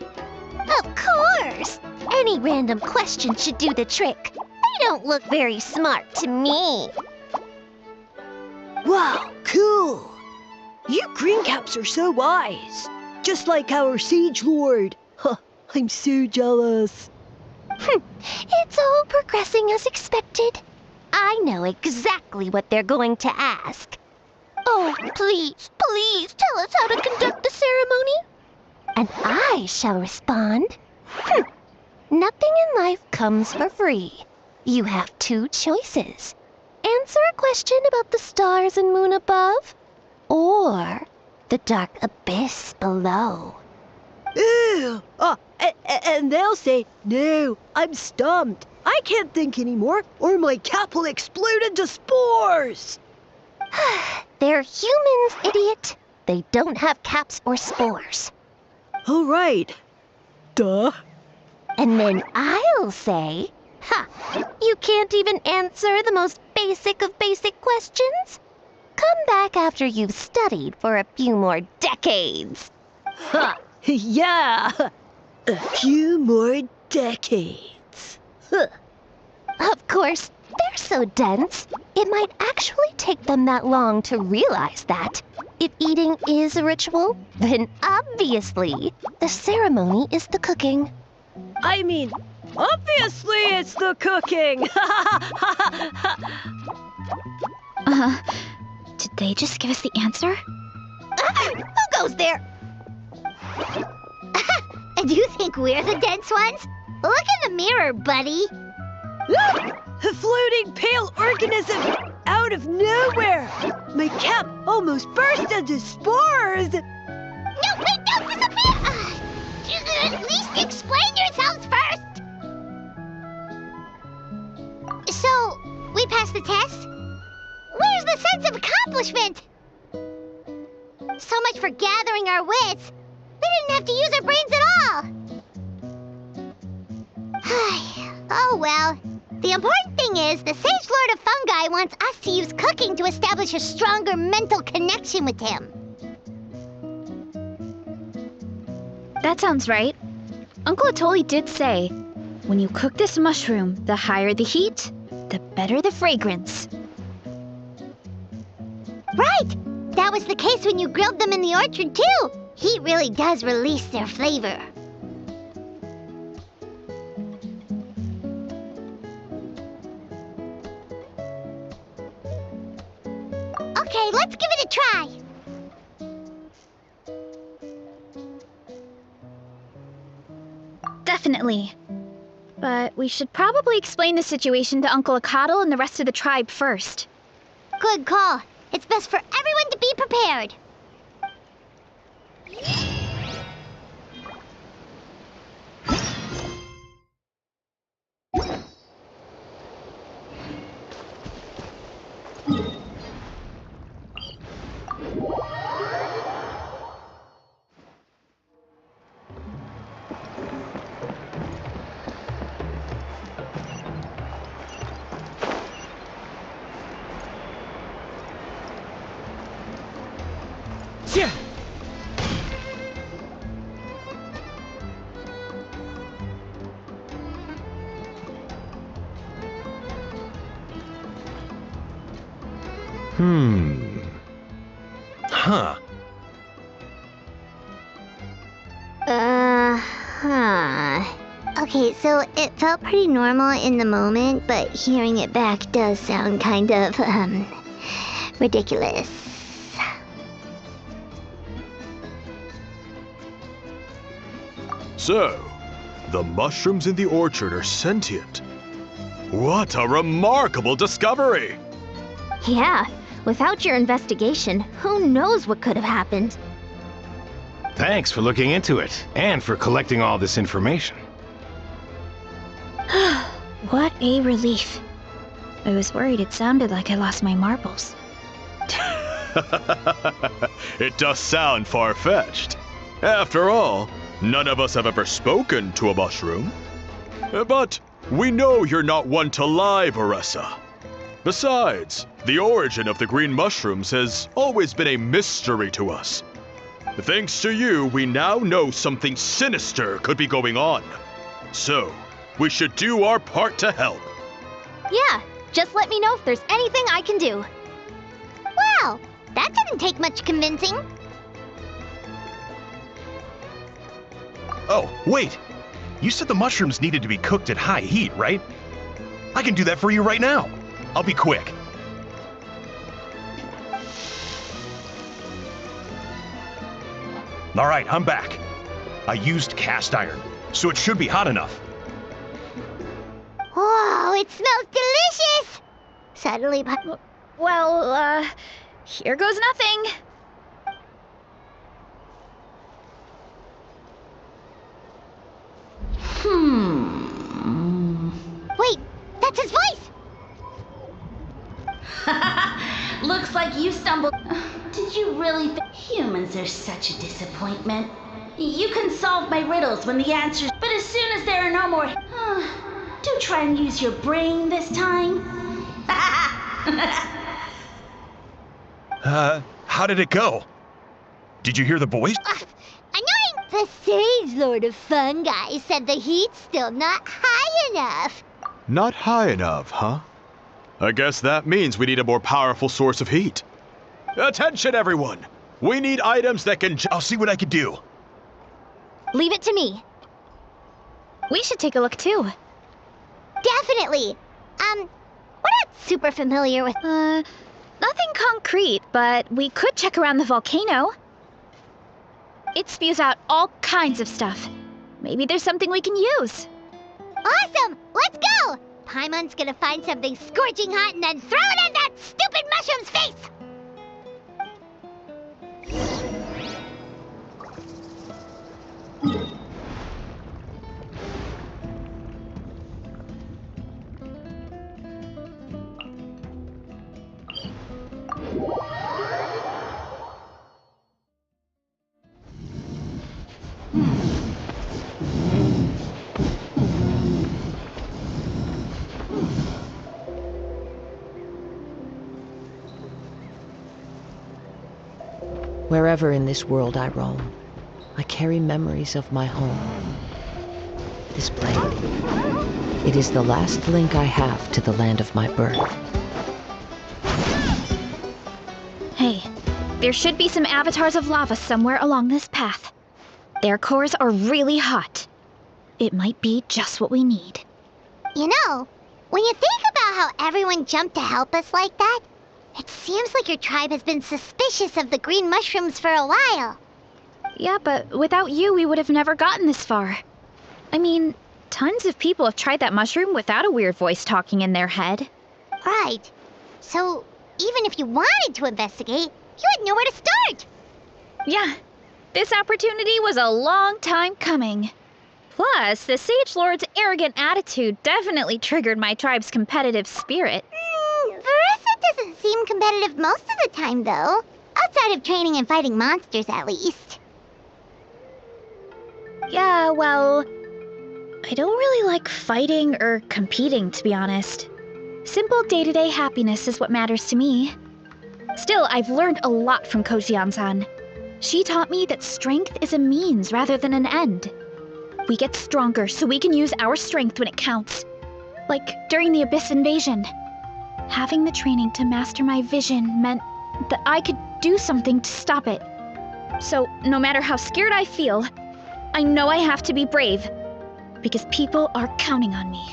Of course! Any random question should do the trick. They don't look very smart to me. Wow, cool! You greencaps are so wise. Just like our Sage Lord. Huh, I'm so jealous. It's all progressing as expected. I know exactly what they're going to ask. Oh, please, please tell us how to conduct the ceremony. And I shall respond. Nothing in life comes for free. You have two choices. Answer a question about the stars and moon above, or the dark abyss below. Ew! And they'll say, no, I'm stumped. I can't think anymore, or my cap will explode into spores. They're humans, idiot. They don't have caps or spores. All right. Duh. And then I'll say, you can't even answer the most basic of basic questions? Come back after you've studied for a few more decades. Ha! Yeah! A few more decades. Huh. Of course, they're so dense, it might actually take them that long to realize that. If eating is a ritual, then obviously the ceremony is the cooking. I mean, obviously it's the cooking! Did they just give us the answer? Who goes there? Do you think we're the dense ones? Look in the mirror, buddy. A floating pale organism out of nowhere! My cap almost burst into spores! No, wait, don't disappear! At least explain yourselves first! So, we passed the test? Where's the sense of accomplishment? So much for gathering our wits. We didn't have to use our brains at all. Oh well. The important thing is the Sage Lord of Fungi wants us to use cooking to establish a stronger mental connection with him. That sounds right. Uncle Atoli did say, when you cook this mushroom, the higher the heat, the better the fragrance. Right! That was the case when you grilled them in the orchard, too! Heat really does release their flavor. Okay, let's give it a try! Definitely. But we should probably explain the situation to Uncle Akadal and the rest of the tribe first. Good call. It's best for everyone to be prepared. Yeah. Huh. Okay, so it felt pretty normal in the moment, but hearing it back does sound kind of, ridiculous. So, the mushrooms in the orchard are sentient. What a remarkable discovery! Yeah, without your investigation, who knows what could have happened? Thanks for looking into it, and for collecting all this information. What a relief. I was worried it sounded like I lost my marbles. It does sound far-fetched. After all, none of us have ever spoken to a mushroom. But we know you're not one to lie, Varessa. Besides, the origin of the green mushrooms has always been a mystery to us. Thanks to you, we now know something sinister could be going on. So, we should do our part to help. Yeah, just let me know if there's anything I can do. Wow, that didn't take much convincing. Oh, wait! You said the mushrooms needed to be cooked at high heat, right? I can do that for you right now. I'll be quick. All right, I'm back. I used cast iron, so it should be hot enough. Whoa, it smells delicious! Suddenly, Well, here goes nothing. Wait, that's his voice! Looks like you stumbled. Did you really think humans are such a disappointment? You can solve my riddles when the answers, but as soon as there are no more, do try and use your brain this time. How did it go? Did you hear the voice? Annoying! The Sage Lord of Fungi said the heat's still not high enough. Not high enough, huh? I guess that means we need a more powerful source of heat. Attention, everyone! We need items that can... I'll see what I can do. Leave it to me. We should take a look too. Definitely. We're not super familiar with... Nothing concrete, but we could check around the volcano. It spews out all kinds of stuff. Maybe there's something we can use. Awesome! Let's go! Paimon's gonna find something scorching hot and then throw it in that stupid mushroom's face! Wherever in this world I roam, I carry memories of my home. This blade, it is the last link I have to the land of my birth. Hey, there should be some avatars of lava somewhere along this path. Their cores are really hot. It might be just what we need. You know, when you think about how everyone jumped to help us like that, it seems like your tribe has been suspicious of the green mushrooms for a while. Yeah, but without you, we would have never gotten this far. I mean, tons of people have tried that mushroom without a weird voice talking in their head. Right. So, even if you wanted to investigate, you had nowhere to start. Yeah, this opportunity was a long time coming. Plus, the Sage Lord's arrogant attitude definitely triggered my tribe's competitive spirit. Veressa doesn't seem competitive most of the time, though. Outside of training and fighting monsters, at least. Yeah, well, I don't really like fighting or competing, to be honest. Simple day-to-day happiness is what matters to me. Still, I've learned a lot from Kojian-san. She taught me that strength is a means rather than an end. We get stronger so we can use our strength when it counts. Like during the Abyss invasion. Having the training to master my vision meant that I could do something to stop it. So, no matter how scared I feel, I know I have to be brave. Because people are counting on me.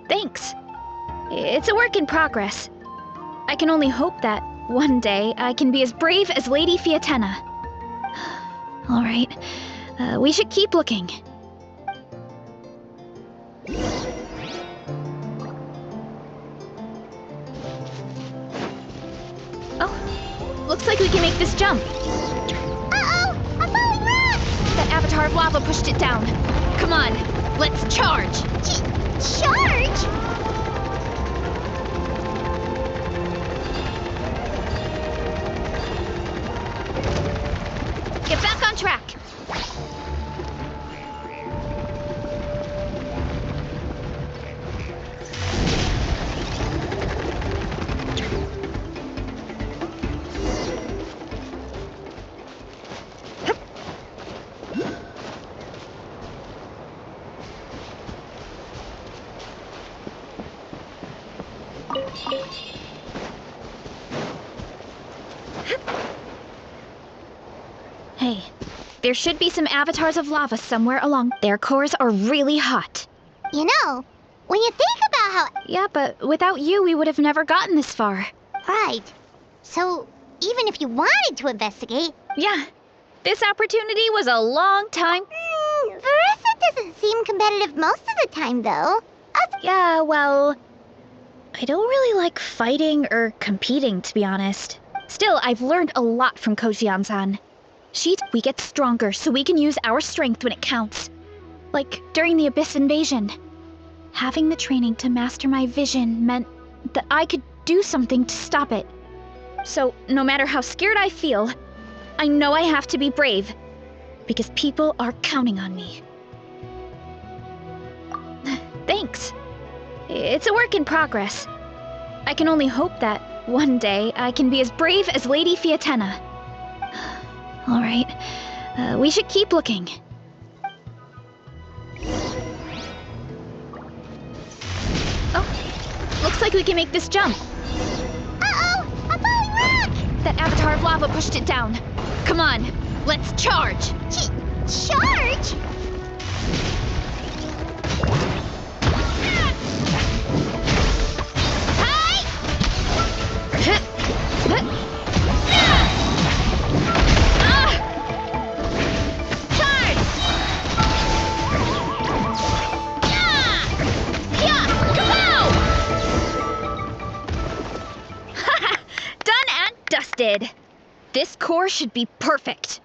Thanks. It's a work in progress. I can only hope that one day I can be as brave as Lady Fiatena. Alright, we should keep looking. Oh, looks like we can make this jump. Uh-oh! A falling rock! That avatar of lava pushed it down. Come on, let's charge! Charge? Get back on track! Hey, there should be some avatars of lava somewhere along. Their cores are really hot. You know, when you think about how... Yeah, but without you, we would have never gotten this far. Right. So, even if you wanted to investigate... Yeah, this opportunity was a long time... Veressa doesn't seem competitive most of the time, though. Yeah, well, I don't really like fighting or competing, to be honest. Still, I've learned a lot from Kojian-san. We get stronger so we can use our strength when it counts. Like during the Abyss invasion. Having the training to master my vision meant that I could do something to stop it. So, no matter how scared I feel, I know I have to be brave. Because people are counting on me. Thanks. It's a work in progress. I can only hope that One day, I can be as brave as Lady Fiatenna. All right, we should keep looking. Oh, looks like we can make this jump. Uh-oh! A falling rock! That avatar of lava pushed it down. Come on, let's charge! Charge? Dusted. This core should be perfect.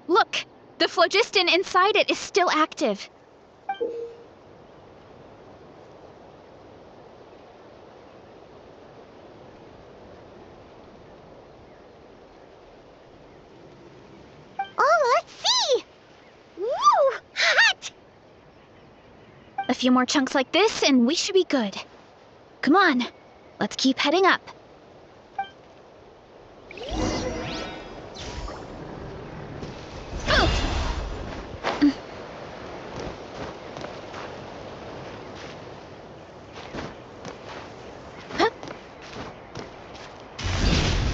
Look, the phlogiston inside it is still active. Oh, let's see! Woo! Hot! A few more chunks like this and we should be good. Come on, let's keep heading up.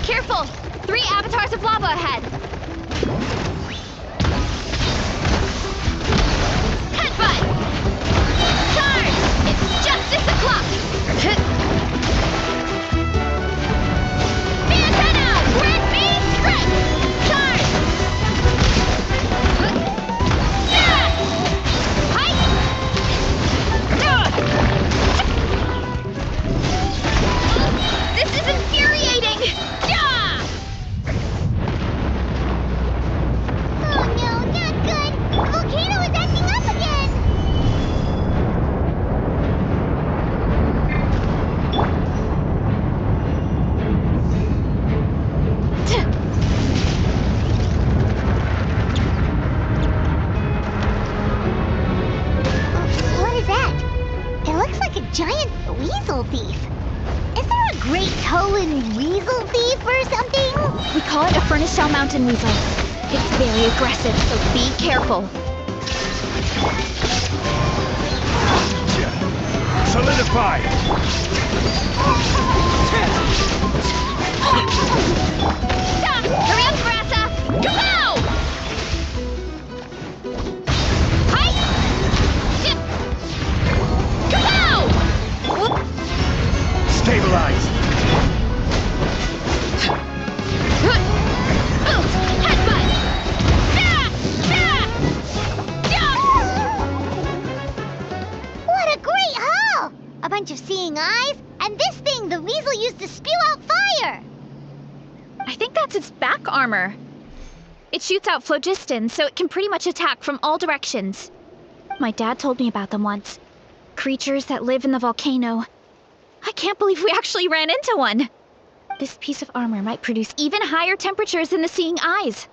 Careful! 3 avatars of lava ahead! Headbutt! Charge! It's justice o'clock! Fiatenna! Red beam strike! Charge! This is infuriating! Oh no, not good! The volcano is acting up again! What is that? It looks like a giant weasel thief. Is there a great toe-in weasel thief or something? We call it a Furnace Shell Mountain Weasel. It's very aggressive, so be careful. Solidify! Stop! Hurry up, Grassa! Kapow! Hi! Ship! Kapow! Whoop! Stabilize! Headbutt! What a great haul! A bunch of seeing eyes, and this thing the weasel used to spew out fire! I think that's its back armor. It shoots out phlogiston, so it can pretty much attack from all directions. My dad told me about them once. Creatures that live in the volcano. I can't believe we actually ran into one. This piece of armor might produce even higher temperatures than the seeing eyes.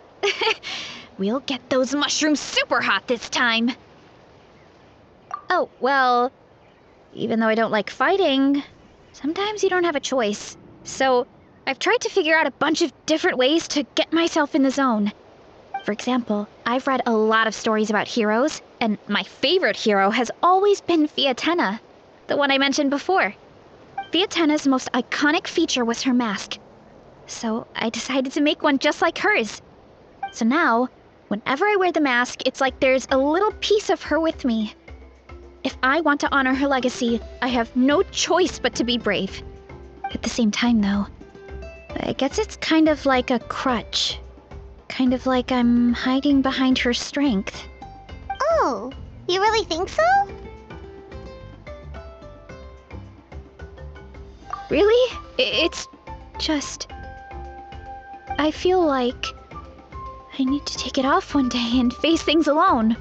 We'll get those mushrooms super hot this time. Oh, well, even though I don't like fighting, sometimes you don't have a choice. So I've tried to figure out a bunch of different ways to get myself in the zone. For example, I've read a lot of stories about heroes, and my favorite hero has always been Fiatenna, the one I mentioned before. Fiatenna's most iconic feature was her mask. So I decided to make one just like hers. So now, whenever I wear the mask, it's like there's a little piece of her with me. If I want to honor her legacy, I have no choice but to be brave. At the same time, though, I guess it's kind of like a crutch. Kind of like I'm hiding behind her strength. Oh, you really think so? Really? It's just... I feel like I need to take it off one day and face things alone.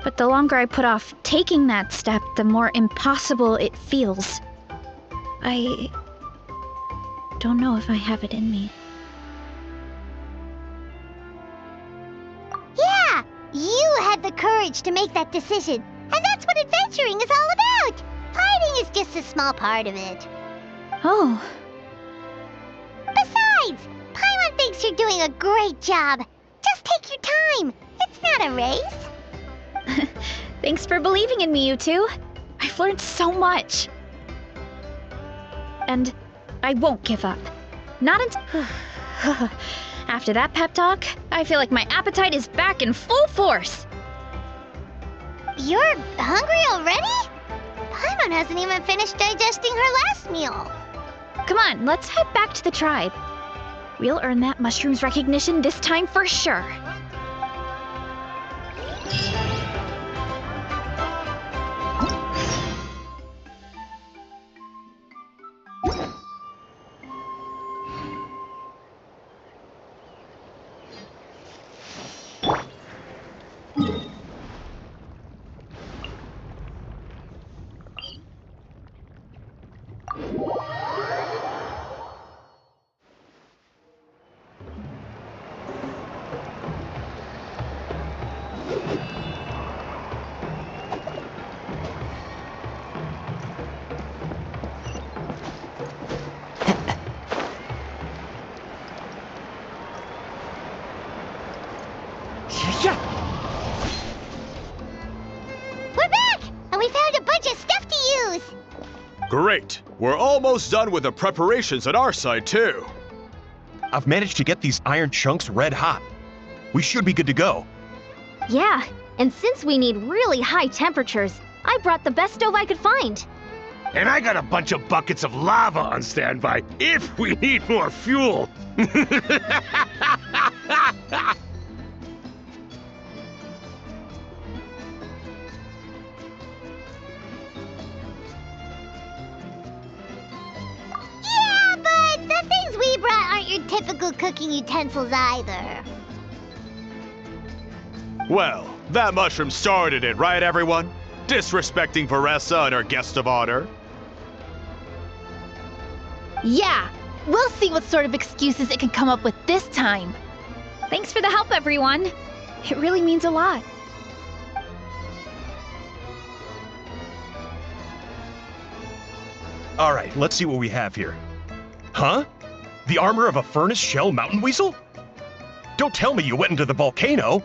But the longer I put off taking that step, the more impossible it feels. I don't know if I have it in me. Yeah, you had the courage to make that decision. And that's what adventuring is all about. Fighting is just a small part of it. Oh. Besides, Paimon thinks you're doing a great job. Just take your time. It's not a race. Thanks for believing in me, you two. I've learned so much. And I won't give up. Not until... After that pep talk, I feel like my appetite is back in full force. You're hungry already? Paimon hasn't even finished digesting her last meal. Come on, let's head back to the tribe. We'll earn that mushroom's recognition this time for sure. We're back! And we found a bunch of stuff to use! Great! We're almost done with the preparations at our side, too. I've managed to get these iron chunks red hot. We should be good to go. Yeah, and since we need really high temperatures, I brought the best stove I could find. And I got a bunch of buckets of lava on standby if we need more fuel. Yeah, but the things we brought aren't your typical cooking utensils either. Well, that mushroom started it, right, everyone? Disrespecting Veressa and her guest of honor. Yeah, we'll see what sort of excuses it can come up with this time. Thanks for the help, everyone. It really means a lot. All right, let's see what we have here. Huh? The armor of a furnace shell mountain weasel? Don't tell me you went into the volcano.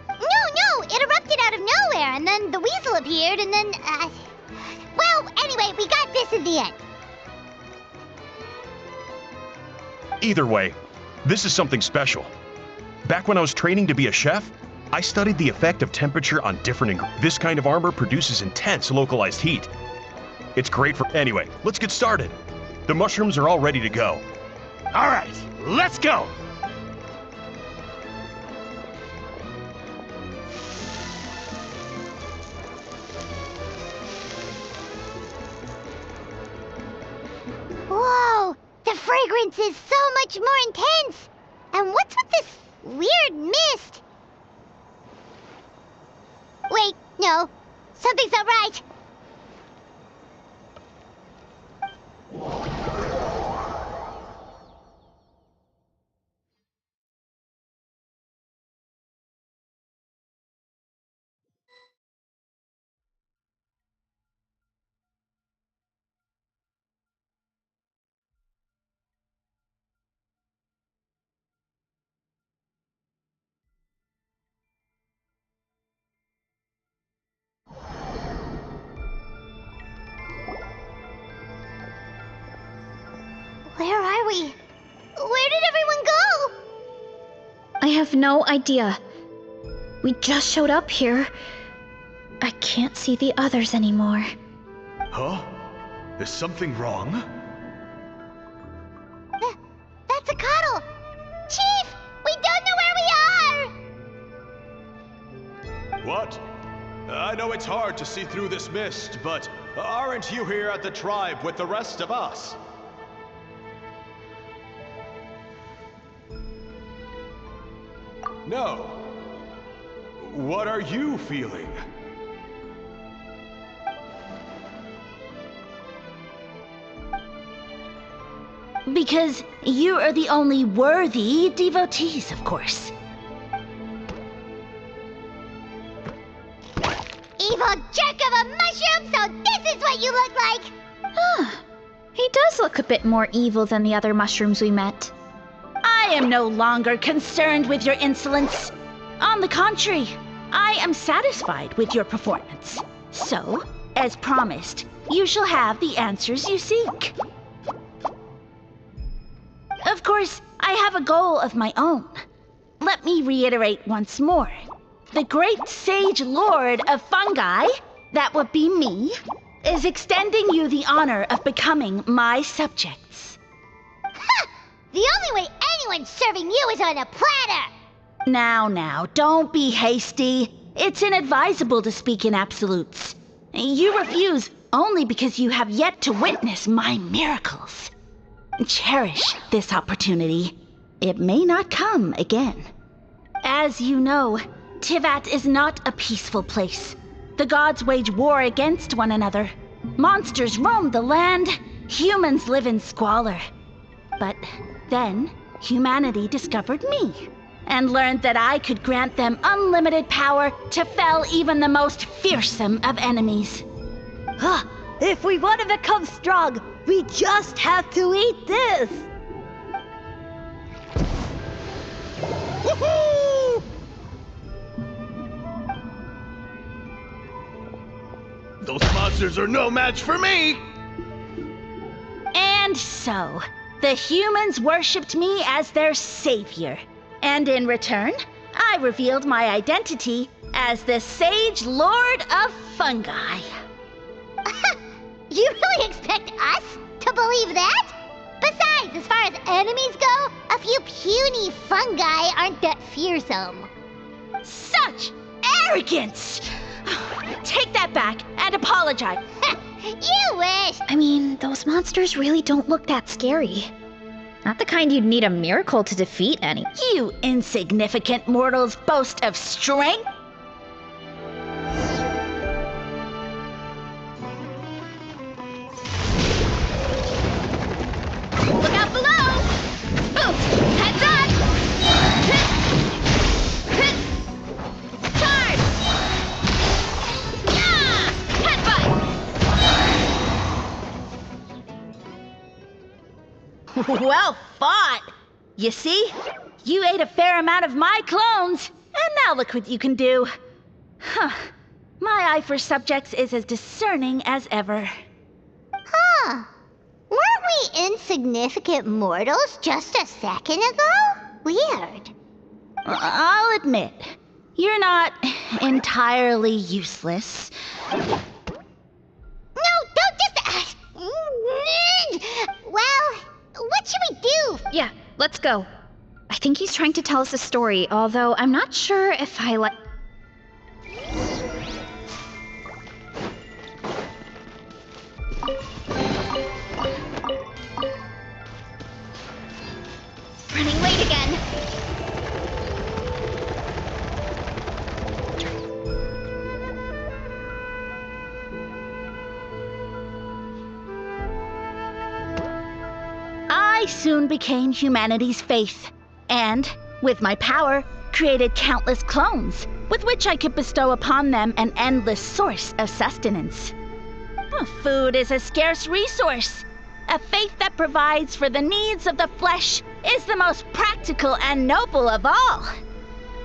No, it erupted out of nowhere, and then the weasel appeared, and then, well, anyway, we got this in the end. Either way, this is something special. Back when I was training to be a chef, I studied the effect of temperature on different ingredients. This kind of armor produces intense localized heat. It's great for... Anyway, let's get started. The mushrooms are all ready to go. All right, let's go. Whoa, the fragrance is so much more intense. And what's with this weird mist? Wait, no, something's not right. Where are we? Where did everyone go? I have no idea. We just showed up here. I can't see the others anymore. Huh? Is something wrong? That's a cuddle. Chief, we don't know where we are. What? I know it's hard to see through this mist, but aren't you here at the tribe with the rest of us? No. What are you feeling? Because you are the only worthy devotees, of course. Evil jerk of a mushroom, so this is what you look like! Huh. He does look a bit more evil than the other mushrooms we met. I am no longer concerned with your insolence. On the contrary, I am satisfied with your performance. So, as promised, you shall have the answers you seek. Of course, I have a goal of my own. Let me reiterate once more. The great sage lord of fungi, that would be me, is extending you the honor of becoming my subjects. Ha! The only way anyone's serving you is on a platter! Now, don't be hasty. It's inadvisable to speak in absolutes. You refuse only because you have yet to witness my miracles. Cherish this opportunity. It may not come again. As you know, Tivat is not a peaceful place. The gods wage war against one another. Monsters roam the land. Humans live in squalor. But then, humanity discovered me and learned that I could grant them unlimited power to fell even the most fearsome of enemies. Huh. If we want to become strong, we just have to eat this! Woohoo! Those monsters are no match for me! And so, the humans worshipped me as their savior. And in return, I revealed my identity as the Sage Lord of Fungi. You really expect us to believe that? Besides, as far as enemies go, a few puny fungi aren't that fearsome. Such arrogance! Take that back and apologize. You wish! I mean, those monsters really don't look that scary. Not the kind you'd need a miracle to defeat any. You insignificant mortals boast of strength? Look out below! Boom! Heads up! Charge! Yeah! Headbutt! Well fought! You see? You ate a fair amount of my clones, and now look what you can do. Huh. My eye for subjects is as discerning as ever. Huh. Weren't we insignificant mortals just a second ago? Weird. I'll admit, you're not entirely useless. No, don't just... Well, what should we do? Yeah, let's go. I think he's trying to tell us a story, although I'm not sure if I like... Running late again. I soon became humanity's faith, and, with my power, created countless clones, with which I could bestow upon them an endless source of sustenance. Food is a scarce resource. A faith that provides for the needs of the flesh is the most practical and noble of all.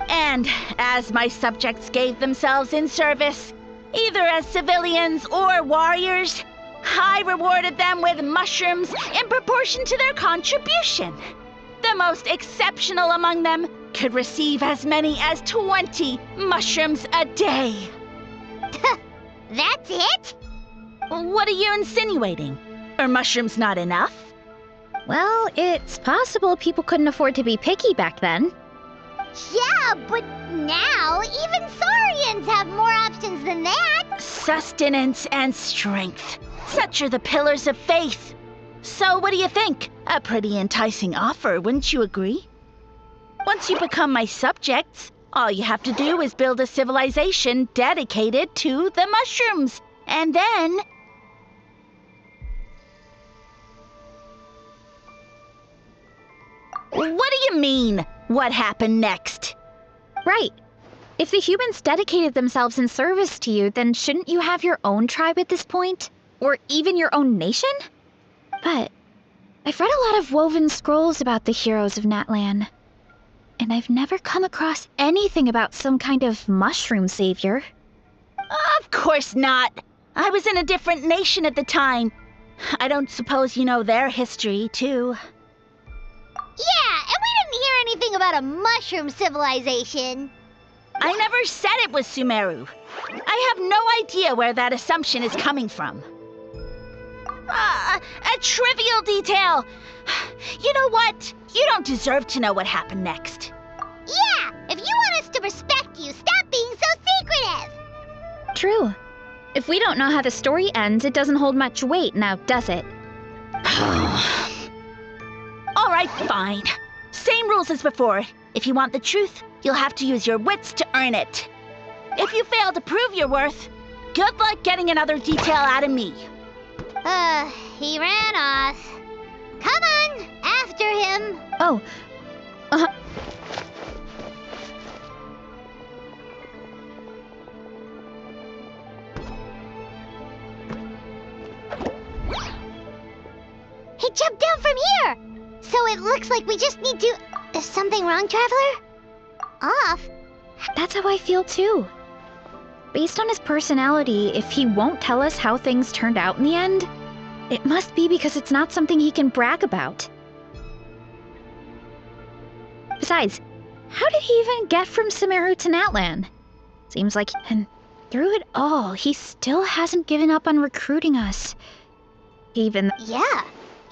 And as my subjects gave themselves in service, either as civilians or warriors, I rewarded them with mushrooms in proportion to their contribution. The most exceptional among them could receive as many as 20 mushrooms a day. That's it? What are you insinuating? Are mushrooms not enough? Well, it's possible people couldn't afford to be picky back then. Yeah, but now even Saurians have more options than that. Sustenance and strength. Such are the pillars of faith. So what do you think? A pretty enticing offer, wouldn't you agree? Once you become my subjects, all you have to do is build a civilization dedicated to the mushrooms. And then... What do you mean, what happened next? Right. If the humans dedicated themselves in service to you, then shouldn't you have your own tribe at this point? Or even your own nation? But I've read a lot of woven scrolls about the heroes of Natlan, and I've never come across anything about some kind of mushroom savior. Of course not. I was in a different nation at the time. I don't suppose you know their history, too. Yeah, and we didn't hear anything about a mushroom civilization. I never said it was Sumeru. I have no idea where that assumption is coming from. A trivial detail. You know what? You don't deserve to know what happened next. Yeah, if you want us to respect you, stop being so secretive. True. If we don't know how the story ends, it doesn't hold much weight now, does it? All right, fine. Same rules as before. If you want the truth, you'll have to use your wits to earn it. If you fail to prove your worth, good luck getting another detail out of me. He ran off. Come on, after him. Oh, He jumped down from here. So it looks like we just need to... Is something wrong, Traveler? Off? that's how I feel too. Based on his personality, if he won't tell us how things turned out in the end, it must be because it's not something he can brag about. Besides, how did he even get from Sumeru to Natlan? Seems like, and through it all, he still hasn't given up on recruiting us. Even... Yeah.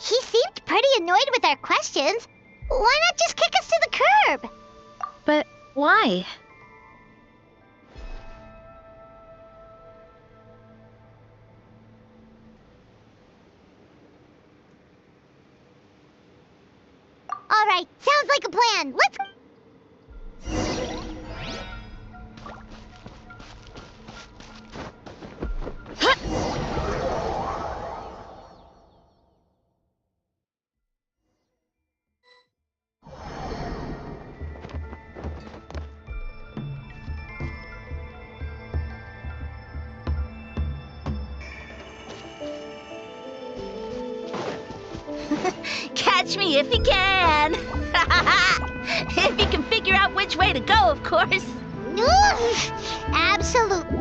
He seemed pretty annoyed with our questions. Why not just kick us to the curb? But why? All right, sounds like a plan. Let's... Catch me if you can. If you can figure out which way to go, of course. Absolutely.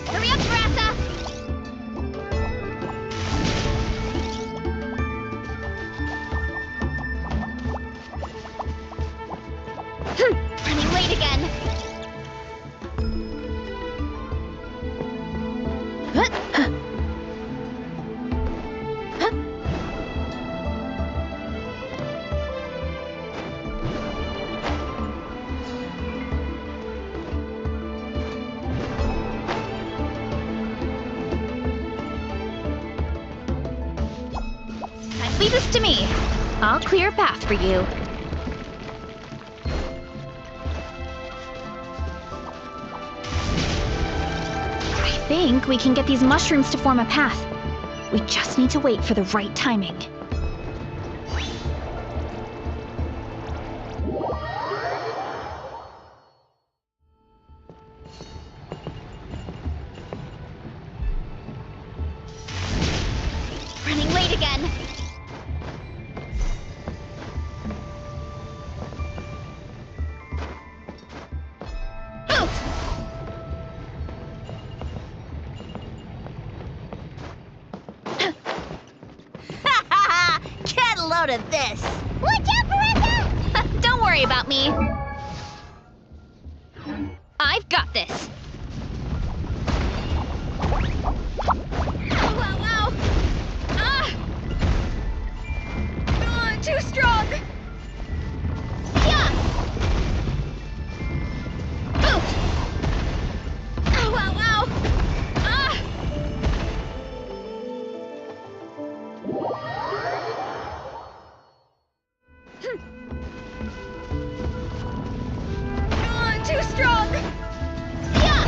Hurry up, Brassa! Running late again. Leave this to me. I'll clear a path for you. I think we can get these mushrooms to form a path. We just need to wait for the right timing. Running late again. Get a load of this. Watch out, Marissa! Don't worry about me. I've got this. Wow, wow. Too strong. Yeah. Oof. Ow, wow, wow. Too strong. Yeah.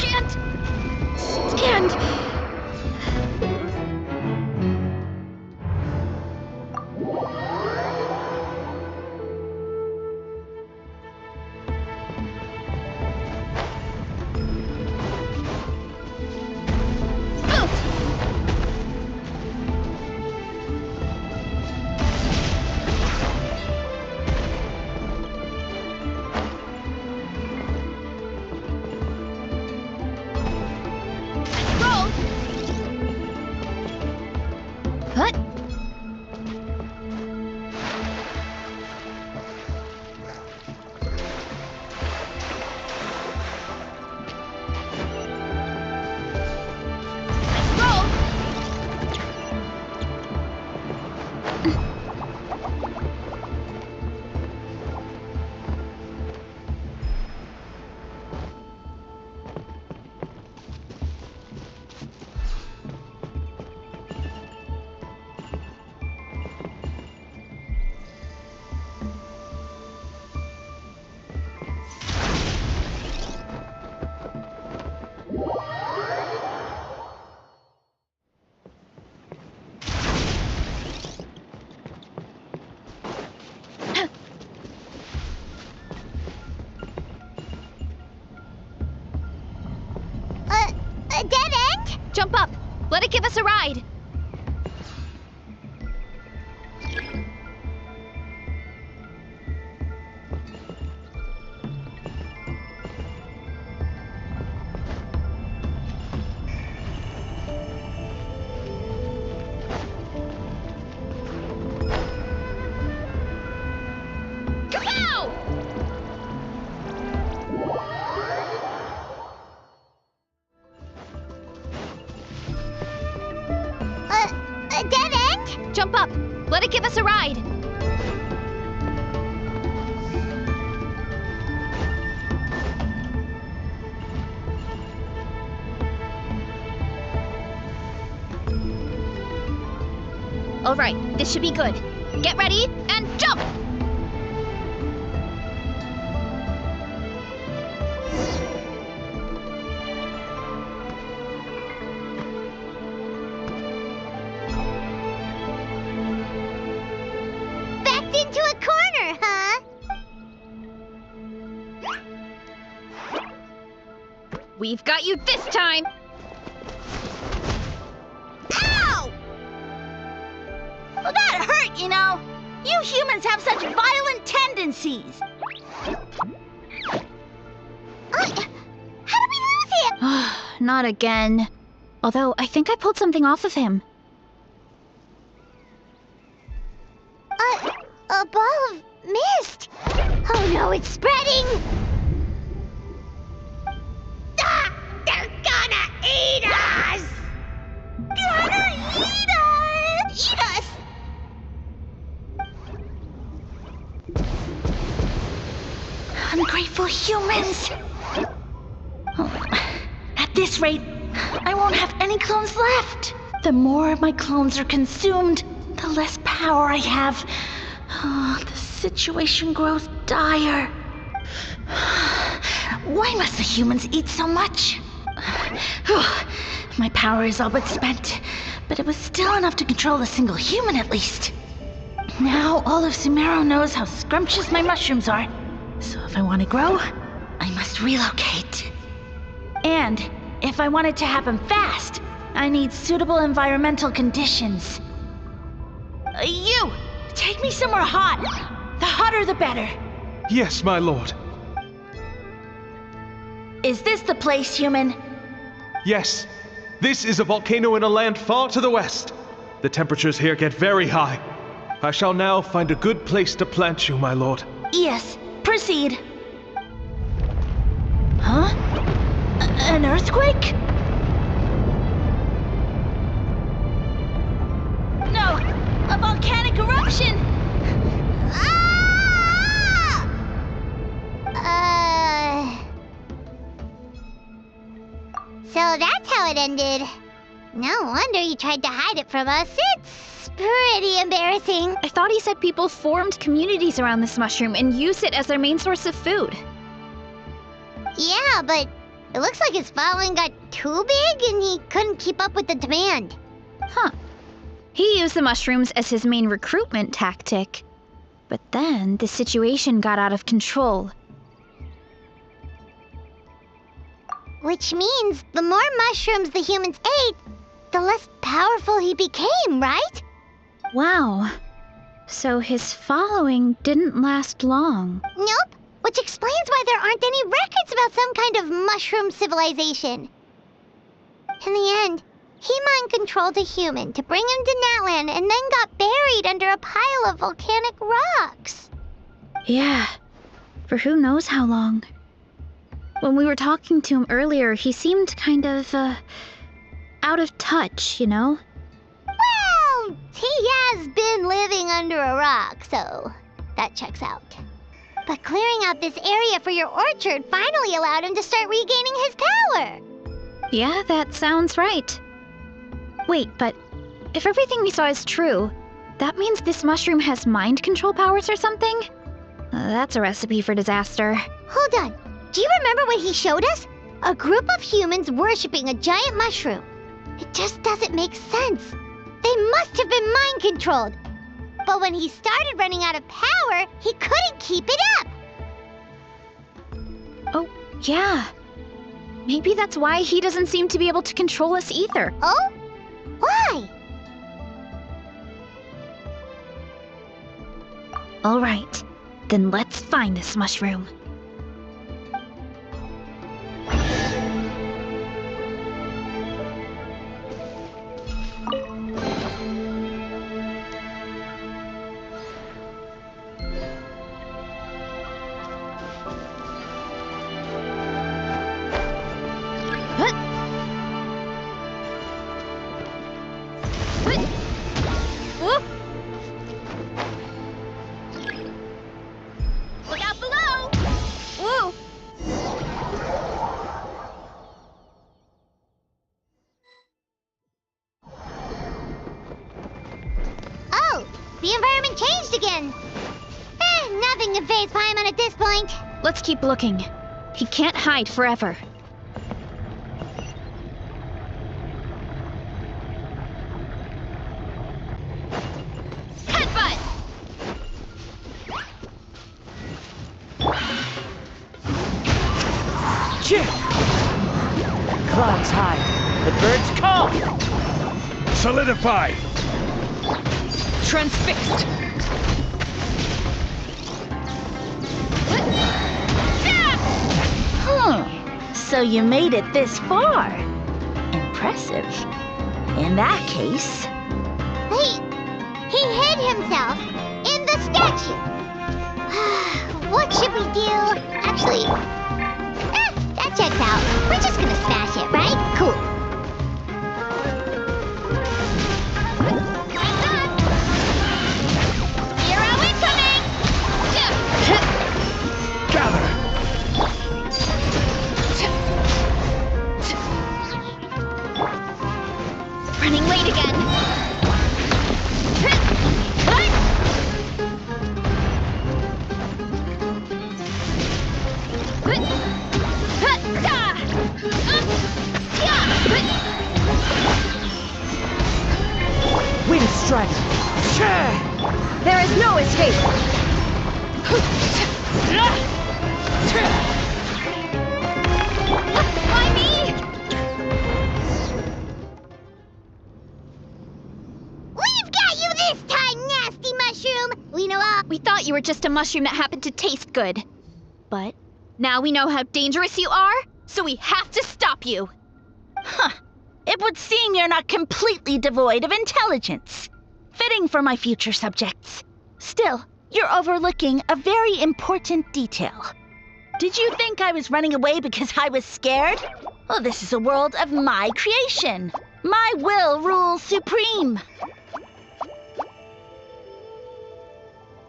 Can't. What? A dead end? Jump up! Let it give us a ride! Kapow! A dead end? Jump up! Let it give us a ride! Alright, this should be good. Get ready and jump! Backed into a corner, huh? We've got you this time! Ow! Well, that hurt, you know. You humans have such violent tendencies. How did we lose him? Not again. Although, I think I pulled something off of him. A ball of mist. Oh no, it's spreading. Ah, they're gonna eat us. Gonna eat us. Eat us. Ungrateful humans. Oh, at this rate, I won't have any clones left. The more my clones are consumed, the less power I have. Oh, the situation grows dire. Why must the humans eat so much? My power is all but spent, but it was still enough to control a single human at least. Now all of Sumeru knows how scrumptious my mushrooms are. So if I want to grow, I must relocate. And if I want it to happen fast, I need suitable environmental conditions. You! Take me somewhere hot. The hotter the better. Yes, my lord. Is this the place, human? Yes. This is a volcano in a land far to the west. The temperatures here get very high. I shall now find a good place to plant you, my lord. Yes, proceed. Huh? An earthquake? No! A volcanic eruption! So that's how it ended. No wonder you tried to hide it from us. It's pretty embarrassing. I thought he said people formed communities around this mushroom and used it as their main source of food. Yeah, but it looks like his following got too big and he couldn't keep up with the demand. Huh. He used the mushrooms as his main recruitment tactic. But then the situation got out of control. Which means the more mushrooms the humans ate, the less powerful he became, right? Wow. So his following didn't last long. Nope. Which explains why there aren't any records about some kind of mushroom civilization. In the end, He mind-controlled a human to bring him to Natlan and then got buried under a pile of volcanic rocks. Yeah, for who knows how long. When we were talking to him earlier, he seemed kind of, out of touch, you know? Well, he has been living under a rock, so that checks out. But clearing out this area for your orchard finally allowed him to start regaining his power. Yeah, that sounds right. Wait, but if everything we saw is true, that means this mushroom has mind control powers or something? That's a recipe for disaster. Hold on. Do you remember what he showed us? A group of humans worshipping a giant mushroom. It just doesn't make sense. They must have been mind-controlled. But when he started running out of power, he couldn't keep it up. Oh, yeah. Maybe that's why he doesn't seem to be able to control us either. Oh? Why? All right, then let's find this mushroom. Look out below! Woo! Oh, the environment changed again. Nothing can faze Paimon at this point. Let's keep looking. He can't hide forever. Headbutt! Chip! Clouds high. The birds call. Solidify! Transfixed. So you made it this far. Impressive. In that case... He hid himself in the statue. What should we do? Actually, that checks out. We're just gonna smash it, right? Cool. Hero incoming! Gather! Running late again. Wind strike. There is no escape. Why me? We've got you this time, nasty mushroom! We know all. We thought you were just a mushroom that happened to taste good. But now we know how dangerous you are, so we have to stop you. Huh. It would seem you're not completely devoid of intelligence. Fitting for my future subjects. Still, you're overlooking a very important detail. Did you think I was running away because I was scared? Oh, this is a world of my creation. My will rules supreme.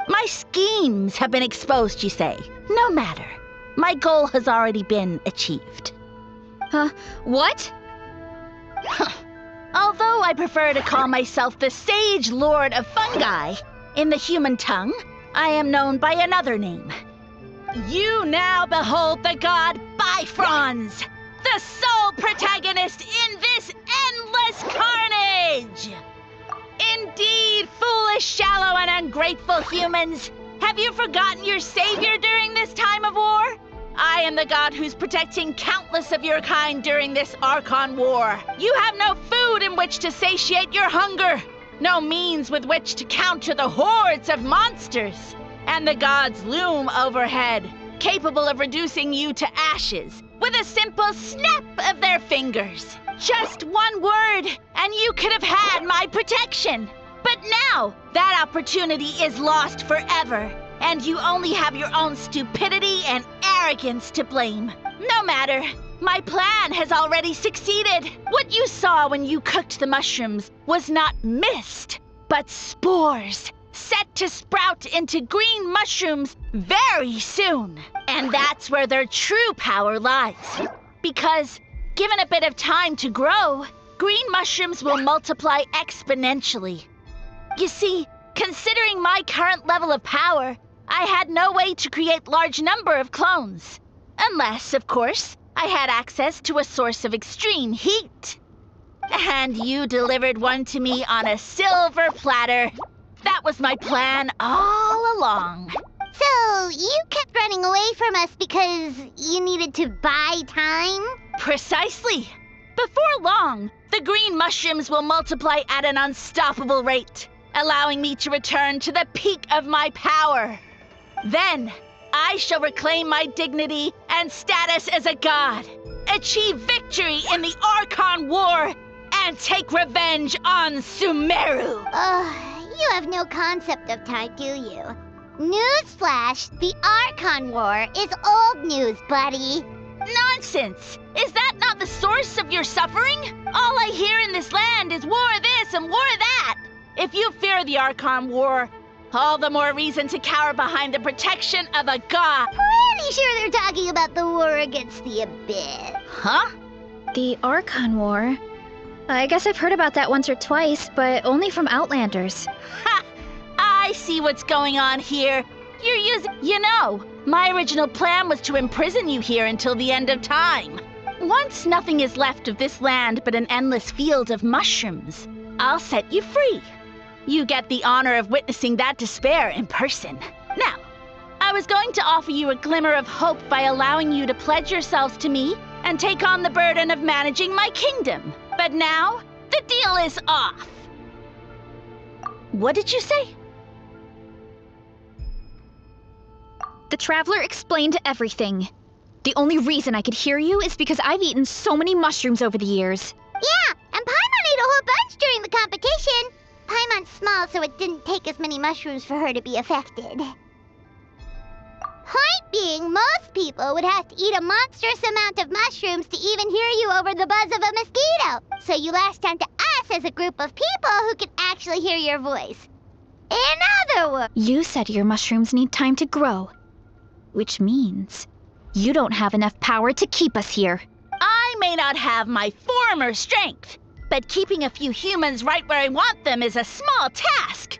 My schemes have been exposed, you say. No matter. My goal has already been achieved. What? Although I prefer to call myself the Sage Lord of Fungi, in the human tongue, I am known by another name. You now behold the god Bifrons, the sole protagonist in this endless carnage! Indeed, foolish, shallow, and ungrateful humans, have you forgotten your savior during this time of war? I am the god who's protecting countless of your kind during this Archon war. You have no food in which to satiate your hunger, no means with which to counter the hordes of monsters. And the gods loom overhead, capable of reducing you to ashes with a simple snap of their fingers. Just one word, and you could have had my protection. But now, that opportunity is lost forever, and you only have your own stupidity and arrogance to blame. No matter. My plan has already succeeded. What you saw when you cooked the mushrooms was not mist, but spores, set to sprout into green mushrooms very soon. And that's where their true power lies. Because, given a bit of time to grow, green mushrooms will multiply exponentially. You see, considering my current level of power, I had no way to create large number of clones. Unless, of course, I had access to a source of extreme heat. And you delivered one to me on a silver platter. That was my plan all along. So, you kept running away from us because you needed to buy time? Precisely. Before long, the green mushrooms will multiply at an unstoppable rate, allowing me to return to the peak of my power. Then, I shall reclaim my dignity and status as a god, achieve victory in the Archon War, and take revenge on Sumeru. You have no concept of time, do you? Newsflash, the Archon War is old news, buddy. Nonsense! Is that not the source of your suffering? All I hear in this land is war this and war that. If you fear the Archon War, all the more reason to cower behind the protection of a god. Pretty sure they're talking about the war against the Abyss. Huh? The Archon War? I guess I've heard about that once or twice, but only from Outlanders. Ha! I see what's going on here. You're using... You know, my original plan was to imprison you here until the end of time. Once nothing is left of this land but an endless field of mushrooms, I'll set you free. You get the honor of witnessing that despair in person. Now, I was going to offer you a glimmer of hope by allowing you to pledge yourselves to me and take on the burden of managing my kingdom. But now, the deal is off. What did you say? The Traveler explained everything. The only reason I could hear you is because I've eaten so many mushrooms over the years. Yeah, and Paimon ate a whole bunch during the competition. Paimon's small, so it didn't take as many mushrooms for her to be affected. Point being, most people would have to eat a monstrous amount of mushrooms to even hear you over the buzz of a mosquito. So you latched onto us as a group of people who could actually hear your voice. In other words... You said your mushrooms need time to grow. Which means you don't have enough power to keep us here. I may not have my former strength, but keeping a few humans right where I want them is a small task.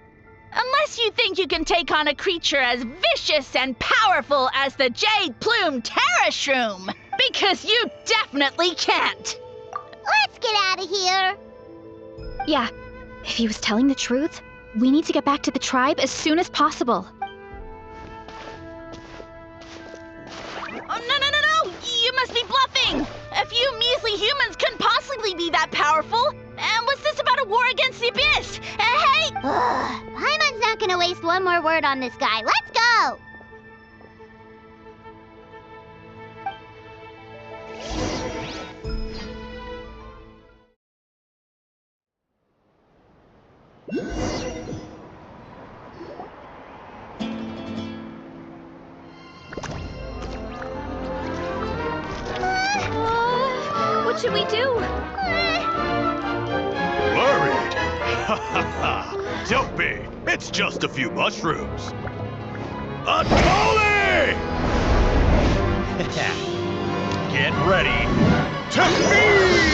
Unless you think you can take on a creature as vicious and powerful as the Jade-Plume Terrashroom. Because you definitely can't. Let's get out of here. Yeah, if he was telling the truth, we need to get back to the tribe as soon as possible. Oh, no! You must be bluffing! A few measly humans couldn't possibly be that powerful! And what's this about a war against the Abyss? Hey! Paimon's not gonna waste one more word on this guy. Let's go! What should we do? Worried? Ha ha ha! Don't be! It's just a few mushrooms! Atoli! Get ready to feast!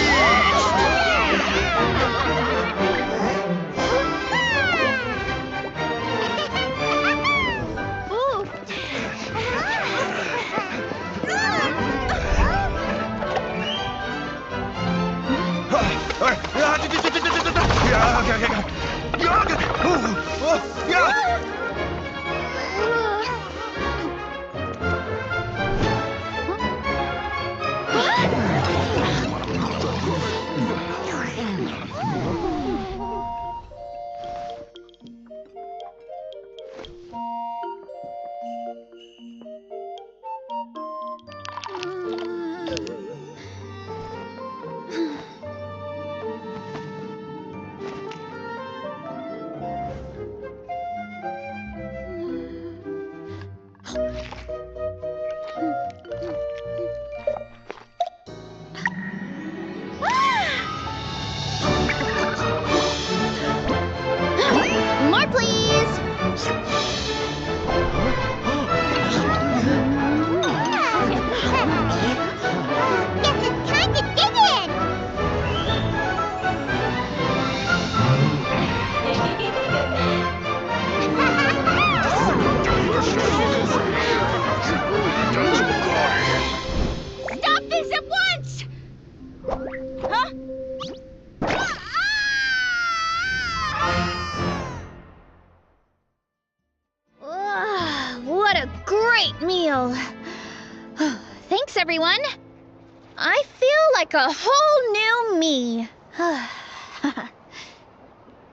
great meal. Thanks, everyone. I feel like a whole new me.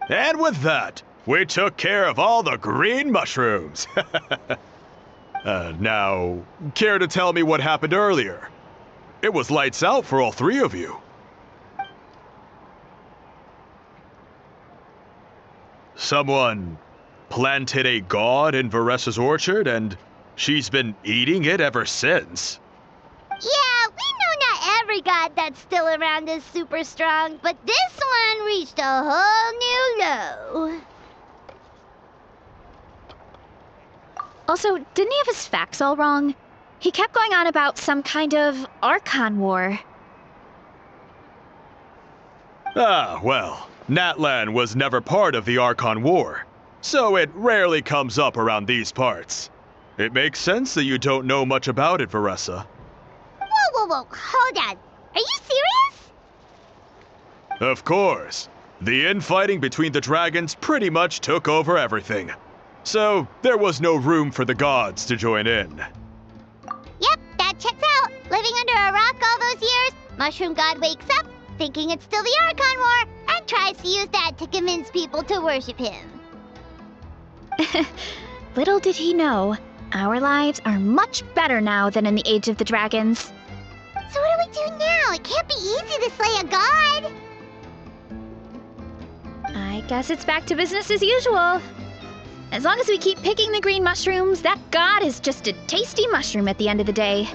And with that, we took care of all the green mushrooms. Now, care to tell me what happened earlier? It was lights out for all three of you. Someone planted a god in Varessa's orchard, and she's been eating it ever since. Yeah, we know not every god that's still around is super strong, but this one reached a whole new low. Also, didn't he have his facts all wrong? He kept going on about some kind of Archon war. Ah, well, Natlan was never part of the Archon War, so it rarely comes up around these parts. It makes sense that you don't know much about it, Varessa. Whoa, hold on. Are you serious? Of course. The infighting between the dragons pretty much took over everything. So, there was no room for the gods to join in. Yep, that checks out. Living under a rock all those years, Mushroom God wakes up, thinking it's still the Archon War, and tries to use that to convince people to worship him. Little did he know, our lives are much better now than in the Age of the Dragons. So what do we do now? It can't be easy to slay a god. I guess it's back to business as usual. As long as we keep picking the green mushrooms, that god is just a tasty mushroom at the end of the day.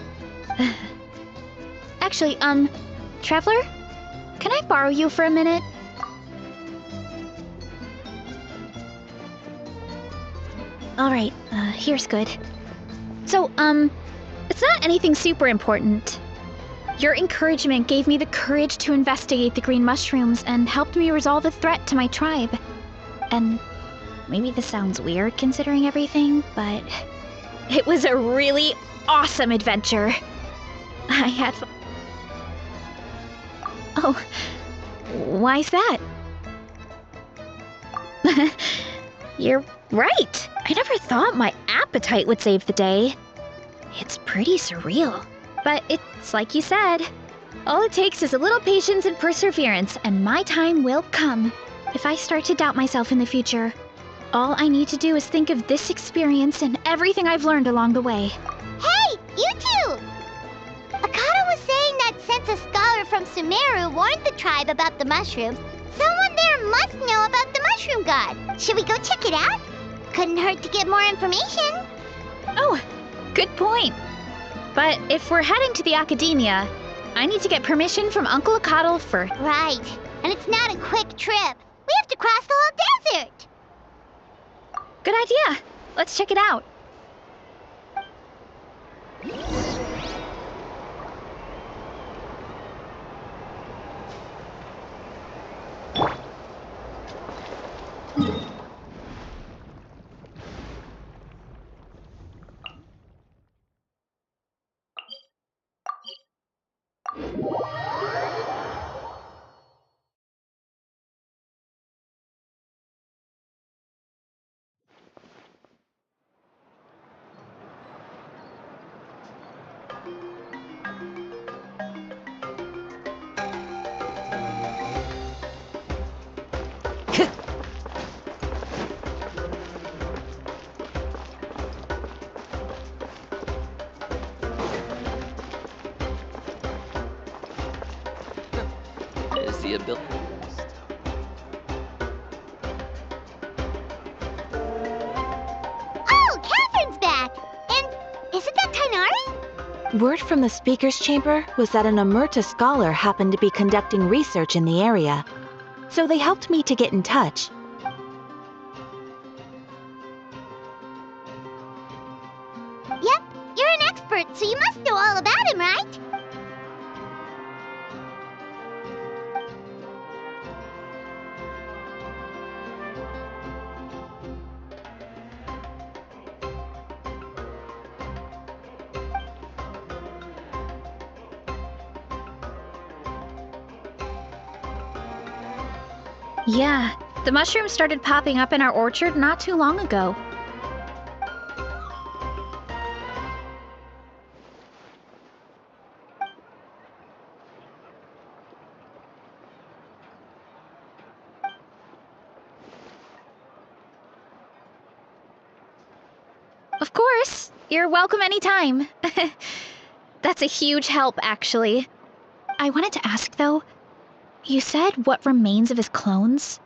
Actually, Traveler? Can I borrow you for a minute? Alright, here's good. So, it's not anything super important. Your encouragement gave me the courage to investigate the green mushrooms and helped me resolve a threat to my tribe. And maybe this sounds weird considering everything, but it was a really awesome adventure. I had fun. Oh, why's that? You're right. I never thought my appetite would save the day. It's pretty surreal. But it's like you said. All it takes is a little patience and perseverance, and my time will come. If I start to doubt myself in the future, all I need to do is think of this experience and everything I've learned along the way. Hey, you two! Akata was saying that since a scholar from Sumeru warned the tribe about the mushrooms, someone there must know about the mushroom god. Should we go check it out? Couldn't hurt to get more information. Oh, good point. But if we're heading to the academia, I need to get permission from Uncle Akatl first. Right, and it's not a quick trip. We have to cross the whole desert. Good idea. Let's check it out. Is the ability. Oh, Catherine's back! And isn't that Tainari? Word from the speaker's chamber was that an Emerta scholar happened to be conducting research in the area. So they helped me to get in touch. Yep, you're an expert, so you must know all about him, right? Yeah, the mushrooms started popping up in our orchard not too long ago. Of course. You're welcome anytime. That's a huge help, actually. I wanted to ask, though, you said what remains of his clones?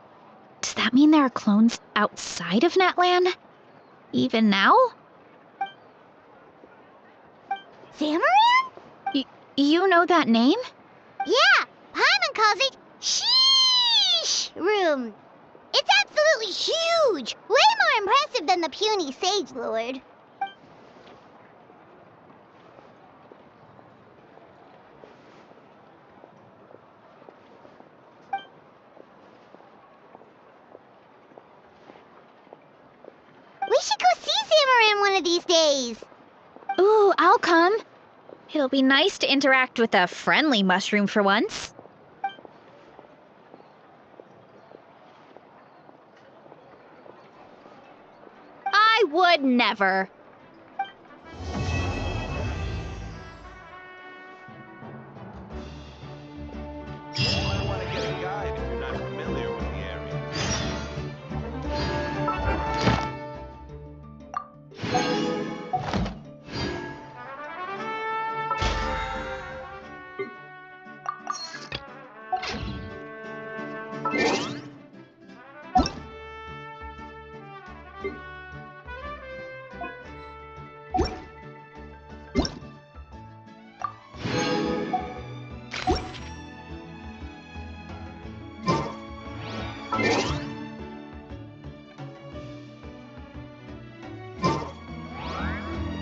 Does that mean there are clones outside of Natlan? Even now? Zamaran? You know that name? Yeah, Paimon calls it Sheesh Room. It's absolutely huge! Way more impressive than the puny Sage Lord. We should go see Zamaran one of these days. Ooh, I'll come. It'll be nice to interact with a friendly mushroom for once. I would never. You might want to get a guide if you're not familiar with the area.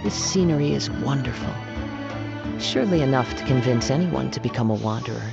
This scenery is wonderful. Surely enough to convince anyone to become a wanderer.